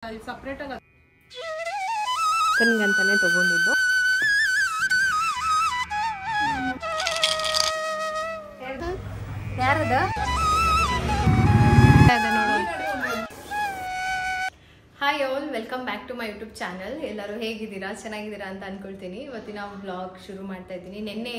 Separate ಆಗಿ ಅಂತಾನೆ ತಗೊಂಡಿದ್ದು. ಯಾರದ hi all, welcome back to my YouTube channel. ಎಲ್ಲರೂ ಹೇಗಿದ್ದೀರಾ, ಚೆನ್ನಾಗಿದ್ದೀರಾ ಅಂತ ಅನ್ಕೊಳ್ತೀನಿ. ಇವತ್ತಿನ ವ್ಲಾಗ್ ಶುರು ಮಾಡ್ತಾ ಇದ್ದೀನಿ. ನಿನ್ನೆ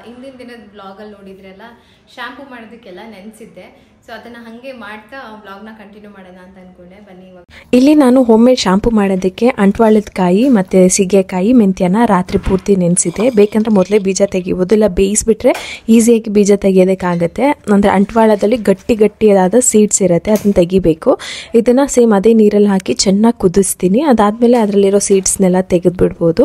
ಹಿಂದಿನ ದಿನದ ವ್ಲಾಗಲ್ಲಿ ನೋಡಿದ್ರಲ್ಲ, ಶಾಂಪೂ ಮಾಡೋದಕ್ಕೆಲ್ಲ ನೆನೆಸಿದ್ದೆ. ಸೊ ಅದನ್ನು ಹಾಗೆ ಮಾಡ್ತಾ ವ್ಲಾಗ್ನ ಕಂಟಿನ್ಯೂ ಮಾಡೋಣ ಅಂತ ಅಂದ್ಕೊಂಡೆ. ಬನ್ನಿ ಇವಾಗ ಇಲ್ಲಿ ನಾನು ಹೋಮ್ ಮೇಡ್ ಶಾಂಪೂ ಮಾಡೋದಕ್ಕೆ ಅಂಟ್ವಾಳದ ಕಾಯಿ ಮತ್ತು ಸೀಗೆಕಾಯಿ ಮೆಂತ್ಯನ ರಾತ್ರಿ ಪೂರ್ತಿ ನೆನೆಸಿದೆ. ಬೇಕಂದ್ರೆ ಮೊದಲೇ ಬೀಜ ತೆಗಿಬೋದು, ಇಲ್ಲ ಬೇಯಿಸ್ಬಿಟ್ರೆ ಈಸಿಯಾಗಿ ಬೀಜ ತೆಗಿಯೋದಕ್ಕಾಗುತ್ತೆ. ಅಂದರೆ ಅಂಟ್ವಾಳದಲ್ಲಿ ಗಟ್ಟಿಯಾದ ಸೀಡ್ಸ್ ಇರುತ್ತೆ, ಅದನ್ನು ತೆಗಿಬೇಕು. ಇದನ್ನು ಸೇಮ್ ಅದೇ ನೀರಲ್ಲಿ ಹಾಕಿ ಚೆನ್ನಾಗಿ ಕುದಿಸ್ತೀನಿ. ಅದಾದಮೇಲೆ ಅದರಲ್ಲಿರೋ ಸೀಡ್ಸ್ನೆಲ್ಲ ತೆಗೆದುಬಿಡ್ಬೋದು.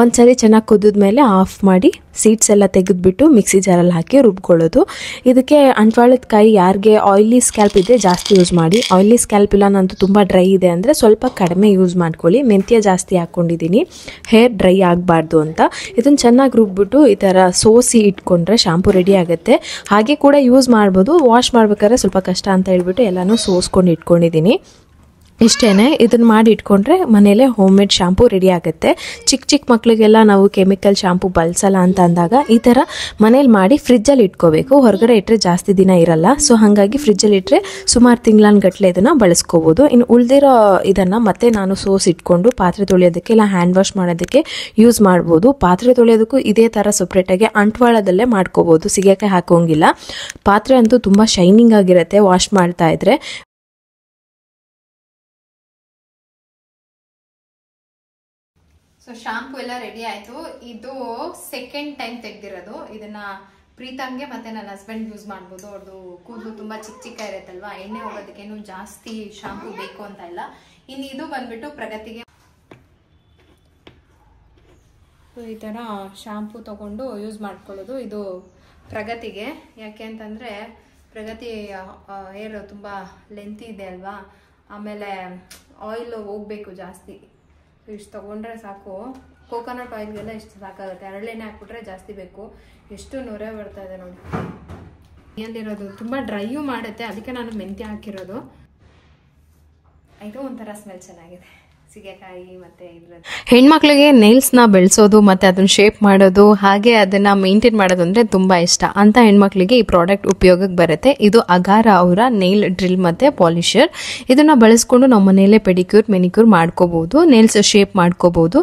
ಒಂದ್ಸರಿ ಚೆನ್ನಾಗಿ ಕುದಿದ್ಮೇಲೆ ಆಫ್ ಮಾಡಿ ಸೀಡ್ಸ್ ಎಲ್ಲ ತೆಗೆದುಬಿಟ್ಟು ಮಿಕ್ಸಿ ಜಾರಲ್ಲಿ ಹಾಕಿ ರುಬ್ಕೊಳ್ಳೋದು. ಇದಕ್ಕೆ ಅಂಟ್ವಾಳದ ಕಾಯಿ ಯಾರಿಗೆ ಆಯಿಲಿ ಸ್ಕ್ಯಾಲ್ಪ್ ಇದೆ ಜಾಸ್ತಿ ಯೂಸ್ ಮಾಡಿ. ಆಯಿಲಿ ಸ್ಕ್ಯಾಲ್ಪ್ ಇಲ್ಲ, ನಂದು ತುಂಬ ಡ್ರೈ ಇದೆ ಅಂದರೆ ಸ್ವಲ್ಪ ಕಡಿಮೆ ಯೂಸ್ ಮಾಡ್ಕೊಳ್ಳಿ. ಮೆಂತ್ಯ ಜಾಸ್ತಿ ಹಾಕ್ಕೊಂಡಿದ್ದೀನಿ, ಹೇರ್ ಡ್ರೈ ಆಗಬಾರ್ದು ಅಂತ. ಇದನ್ನು ಚೆನ್ನಾಗಿ ರುಬ್ಬಿಟ್ಟು ಈ ಥರ ಸೋಸಿ ಇಟ್ಕೊಂಡ್ರೆ ಶಾಂಪೂ ರೆಡಿ ಆಗುತ್ತೆ. ಹಾಗೆ ಕೂಡ ಯೂಸ್ ಮಾಡ್ಬೋದು. ವಾಶ್ ಮಾಡ್ಬೇಕಾದ್ರೆ ಸ್ವಲ್ಪ ಕಷ್ಟ ಅಂತ ಹೇಳ್ಬಿಟ್ಟು ಎಲ್ಲನೂ ಸೋಸ್ಕೊಂಡು ಇಟ್ಕೊಂಡಿದ್ದೀನಿ. ಇಷ್ಟೇ, ಇದನ್ನು ಮಾಡಿ ಇಟ್ಕೊಂಡ್ರೆ ಮನೇಲೆ ಹೋಮ್ ಮೇಡ್ ಶಾಂಪೂ ರೆಡಿ ಆಗುತ್ತೆ. ಚಿಕ್ಕ ಮಕ್ಕಳಿಗೆಲ್ಲ ನಾವು ಕೆಮಿಕಲ್ ಶಾಂಪೂ ಬಳಸಲ್ಲ ಅಂತ ಅಂದಾಗ ಈ ಥರ ಮನೇಲಿ ಮಾಡಿ ಫ್ರಿಜ್ಜಲ್ಲಿ ಇಟ್ಕೋಬೇಕು. ಹೊರಗಡೆ ಇಟ್ಟರೆ ಜಾಸ್ತಿ ದಿನ ಇರಲ್ಲ. ಸೊ ಹಾಗಾಗಿ ಫ್ರಿಜ್ಜಲ್ಲಿ ಇಟ್ಟರೆ ಸುಮಾರು ತಿಂಗಳನ್ಗಟ್ಟಲೆ ಇದನ್ನು ಬಳಸ್ಕೋಬೋದು. ಇನ್ನು ಉಳಿದಿರೋ ಇದನ್ನು ಮತ್ತೆ ನಾನು ಸೋಸ್ ಇಟ್ಕೊಂಡು ಪಾತ್ರೆ ತೊಳೆಯೋದಕ್ಕೆ ಇಲ್ಲ ಹ್ಯಾಂಡ್ ವಾಶ್ ಮಾಡೋದಕ್ಕೆ ಯೂಸ್ ಮಾಡ್ಬೋದು. ಪಾತ್ರೆ ತೊಳೆಯೋದಕ್ಕೂ ಇದೇ ಥರ ಸಪ್ರೇಟಾಗಿ ಅಂಟ್ವಾಳದಲ್ಲೇ ಮಾಡ್ಕೋಬೋದು, ಸೀಗೆಕಾಯಿ ಹಾಕೋಂಗಿಲ್ಲ. ಪಾತ್ರೆ ಅಂತೂ ತುಂಬ ಶೈನಿಂಗ್ ಆಗಿರುತ್ತೆ ವಾಶ್ ಮಾಡ್ತಾ ಇದ್ರೆ. ಸೊ ಶಾಂಪೂ ಎಲ್ಲ ರೆಡಿ ಆಯ್ತು. ಇದು ಸೆಕೆಂಡ್ ಟೈಮ್ ತೆಗ್ದಿರೋದು. ಇದನ್ನ ಪ್ರೀತಮ್ಗೆ ಮತ್ತೆ ನನ್ನ ಹಸ್ಬೆಂಡ್ ಯೂಸ್ ಮಾಡ್ಬೋದು. ಅವ್ರದ್ದು ಕೂದಲು ತುಂಬಾ ಚಿಕ್ಕ ಇರುತ್ತಲ್ವಾ, ಎಣ್ಣೆ ಹೋಗೋದಕ್ಕೇನು ಜಾಸ್ತಿ ಶಾಂಪೂ ಬೇಕು ಅಂತ ಇಲ್ಲ. ಇನ್ನು ಇದು ಬಂದ್ಬಿಟ್ಟು ಪ್ರಗತಿಗೆ. ಈ ತರ ಶಾಂಪೂ ತಗೊಂಡು ಯೂಸ್ ಮಾಡ್ಕೊಳ್ಳೋದು. ಇದು ಪ್ರಗತಿಗೆ, ಯಾಕೆ ಅಂತಂದ್ರೆ ಪ್ರಗತಿ ಹೇರ್ ತುಂಬಾ ಲೆಂತಿ ಇದೆ ಅಲ್ವಾ, ಆಮೇಲೆ ಆಯಿಲ್ ಹೋಗ್ಬೇಕು ಜಾಸ್ತಿ. ಇಷ್ಟು ತಗೊಂಡ್ರೆ ಸಾಕು. ಕೋಕೋನಟ್ ಆಯಿಲ್ಗೆಲ್ಲ ಇಷ್ಟು ಸಾಕಾಗುತ್ತೆ. ಹರಳೆಣ್ಣೆ ಹಾಕ್ಬಿಟ್ರೆ ಜಾಸ್ತಿ ಬೇಕು. ಎಷ್ಟು ನೊರೆ ಬರ್ತಾ ಇದೆ ನೋಡಿ. ಅಲ್ಲಿರೋದು ತುಂಬ ಡ್ರೈಯೂ ಮಾಡುತ್ತೆ, ಅದಕ್ಕೆ ನಾನು ಮೆಂತ್ಯ ಹಾಕಿರೋದು. ಇದು ಒಂಥರ ಸ್ಮೆಲ್ ಚೆನ್ನಾಗಿದೆ, ಸೀಗೆಕಾಯಿ ಮತ್ತೆ ಇದ್ರದ್ದು. ಹೆಣ್ಮಕ್ಳಿಗೆ ನೇಲ್ಸ್ನ ಬೆಳೆಸೋದು ಮತ್ತು ಅದನ್ನು ಶೇಪ್ ಮಾಡೋದು, ಹಾಗೆ ಅದನ್ನು ಮೇಂಟೈನ್ ಮಾಡೋದು ಅಂದರೆ ತುಂಬ ಇಷ್ಟ ಅಂತ ಹೆಣ್ಮಕ್ಳಿಗೆ ಈ ಪ್ರಾಡಕ್ಟ್ ಉಪಯೋಗಕ್ಕೆ ಬರುತ್ತೆ. ಇದು ಅಗಾರ ಅವರ ನೇಲ್ ಡ್ರಿಲ್ ಮತ್ತು ಪಾಲಿಷರ್. ಇದನ್ನು ಬಳಸ್ಕೊಂಡು ನಾವು ಮನೆಯಲ್ಲೇ ಪೆಡಿಕ್ಯೂರ್ ಮೆನಿಕ್ಯೂರ್ ಮಾಡ್ಕೋಬಹುದು, ನೇಲ್ಸ್ ಶೇಪ್ ಮಾಡ್ಕೋಬಹುದು.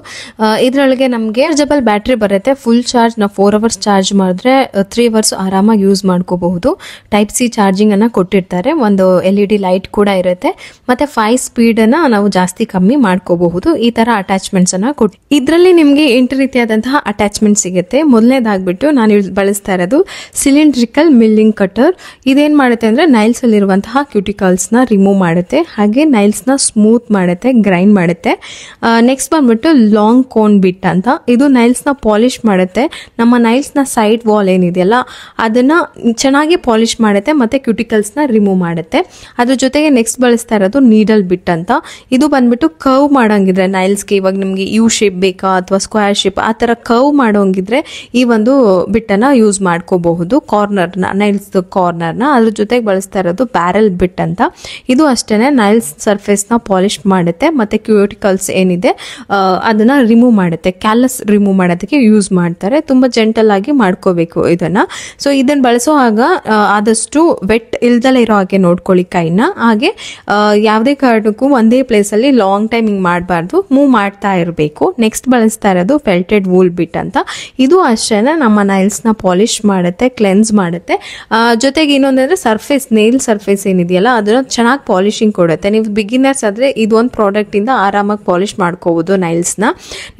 ಇದರೊಳಗೆ ನಮಗೆ ಚಾರ್ಜಬಲ್ ಬ್ಯಾಟ್ರಿ ಬರುತ್ತೆ. ಫುಲ್ ಚಾರ್ಜ್ ನಾವು 4 hours ಚಾರ್ಜ್ ಮಾಡಿದ್ರೆ 3 hours ಆರಾಮಾಗಿ ಯೂಸ್ ಮಾಡ್ಕೋಬಹುದು. ಟೈಪ್ ಸಿ ಚಾರ್ಜಿಂಗ್ ಅನ್ನ ಕೊಟ್ಟಿರ್ತಾರೆ. ಒಂದು LED ಲೈಟ್ ಕೂಡ ಇರುತ್ತೆ. ಮತ್ತೆ 5 ಸ್ಪೀಡನ್ನು ನಾವು ಜಾಸ್ತಿ ಕಮ್ಮಿ ಮಾಡ್ಕೋಬಹುದು. ಈ ತರ ಅಟ್ಯಾಚ್ಮೆಂಟ್ಸ್ ಅನ್ನ ಕೊಟ್ಟು ಇದರಲ್ಲಿ ನಿಮಗೆ 8 ರೀತಿಯಾದಂತಹ ಅಟ್ಯಾಚ್ಮೆಂಟ್ ಸಿಗುತ್ತೆ. ಮೊದಲನೇದಾಗ್ಬಿಟ್ಟು ನಾನು ಬಳಸ್ತಾ ಇರೋದು ಸಿಲಿಂಡ್ರಿಕಲ್ ಮಿಲ್ಲಿಂಗ್ ಕಟರ್. ಇದೇನ್ ಮಾಡುತ್ತೆ ಅಂದ್ರೆ ನೈಲ್ಸ್ ಅಲ್ಲಿರುವಂತಹ ಕ್ಯೂಟಿಕಲ್ಸ್ ನ ರಿಮೂವ್ ಮಾಡುತ್ತೆ, ಹಾಗೆ ನೈಲ್ಸ್ ನ ಸ್ಮೂತ್ ಮಾಡುತ್ತೆ, ಗ್ರೈಂಡ್ ಮಾಡುತ್ತೆ. ನೆಕ್ಸ್ಟ್ ಬಂದ್ಬಿಟ್ಟು ಲಾಂಗ್ ಕೋನ್ ಬಿಟ್ ಅಂತ. ಇದು ನೈಲ್ಸ್ ನ ಪಾಲಿಶ್ ಮಾಡುತ್ತೆ. ನಮ್ಮ ನೈಲ್ಸ್ ನ ಸೈಡ್ ವಾಲ್ ಏನಿದೆಯಲ್ಲ ಅದನ್ನ ಚೆನ್ನಾಗಿ ಪಾಲಿಶ್ ಮಾಡುತ್ತೆ ಮತ್ತೆ ಕ್ಯೂಟಿಕಲ್ಸ್ ನ ರಿಮೂವ್ ಮಾಡುತ್ತೆ. ಅದ್ರ ಜೊತೆಗೆ ನೆಕ್ಸ್ಟ್ ಬಳಸ್ತಾ ಇರೋದು ನೀಡಲ್ ಬಿಟ್ ಅಂತ. ಇದು ಬಂದ್ಬಿಟ್ಟು ಕರ್ವ್ ಮಾಡಂಗಿದ್ರೆ ನೈಲ್ಸ್ಗೆ, ಇವಾಗ ನಿಮ್ಗೆ ಯು ಶೇಪ್ ಬೇಕಾ ಅಥವಾ ಸ್ಕ್ವೇರ್ ಶೇಪ್ ಆ ತರ ಕರ್ವ್ ಮಾಡೋಂಗಿದ್ರೆ ಈ ಒಂದು ಬಿಟ್ಟನ್ನ ಯೂಸ್ ಮಾಡ್ಕೋಬಹುದು. ಕಾರ್ನರ್ನ, ನೈಲ್ಸ್ ಕಾರ್ನರ್ನ. ಅದ್ರ ಜೊತೆಗೆ ಬಳಸ್ತಾ ಇರೋದು ಬ್ಯಾರಲ್ ಬಿಟ್ ಅಂತ. ಇದು ಅಷ್ಟೇನೆ ನೈಲ್ಸ್ ಸರ್ಫೇಸ್ ನ ಪಾಲಿಶ್ ಮಾಡುತ್ತೆ ಮತ್ತೆ ಕ್ಯೂಟಿಕಲ್ಸ್ ಏನಿದೆ ಅದನ್ನ ರಿಮೂವ್ ಮಾಡುತ್ತೆ. ಕ್ಯಾಲಸ್ ರಿಮೂವ್ ಮಾಡೋದಕ್ಕೆ ಯೂಸ್ ಮಾಡ್ತಾರೆ. ತುಂಬಾ ಜೆಂಟಲ್ ಆಗಿ ಮಾಡ್ಕೋಬೇಕು ಇದನ್ನ. ಸೊ ಇದನ್ನ ಬಳಸುವಾಗ ಆದಷ್ಟು ವೆಟ್ ಇಲ್ದಲೇ ಇರೋ ಹಾಗೆ ನೋಡ್ಕೊಳ್ಳಿ ಕೈನ. ಹಾಗೆ ಯಾವುದೇ ಕಾರಣಕ್ಕೂ ಒಂದೇ ಪ್ಲೇಸ್ ಅಲ್ಲಿ ಲಾಂಗ್ ಟೈಮ್ ಹಿಂಗ್ ಮಾಡಬಾರ್ದು, ಮೂವ್ ಮಾಡ್ತಾ ಇರಬೇಕು. ನೆಕ್ಸ್ಟ್ ಬಳಸ್ತಾ ಇರೋದು ಫೆಲ್ಟೆಡ್ ವೂಲ್ ಬಿಟ್ ಅಂತ. ಇದು ಅಷ್ಟೇನೆ ನಮ್ಮ ನೈಲ್ಸ್ ನ ಪಾಲಿಶ್ ಮಾಡುತ್ತೆ, ಕ್ಲೆನ್ಸ್ ಮಾಡುತ್ತೆ. ಜೊತೆಗೆ ಇನ್ನೊಂದಂದ್ರೆ ಸರ್ಫೇಸ್, ನೇಲ್ ಸರ್ಫೇಸ್ ಏನಿದೆಯಲ್ಲ ಅದನ್ನ ಚೆನ್ನಾಗಿ ಪಾಲಿಶಿಂಗ್ ಕೊಡುತ್ತೆ. ನೀವು ಬಿಗಿನರ್ಸ್ ಆದ್ರೆ ಇದೊಂದು ಪ್ರಾಡಕ್ಟ್ ಇಂದ ಆರಾಮಾಗಿ ಪಾಲಿಶ್ ಮಾಡ್ಕೋಬಹುದು ನೈಲ್ಸ್ ನ.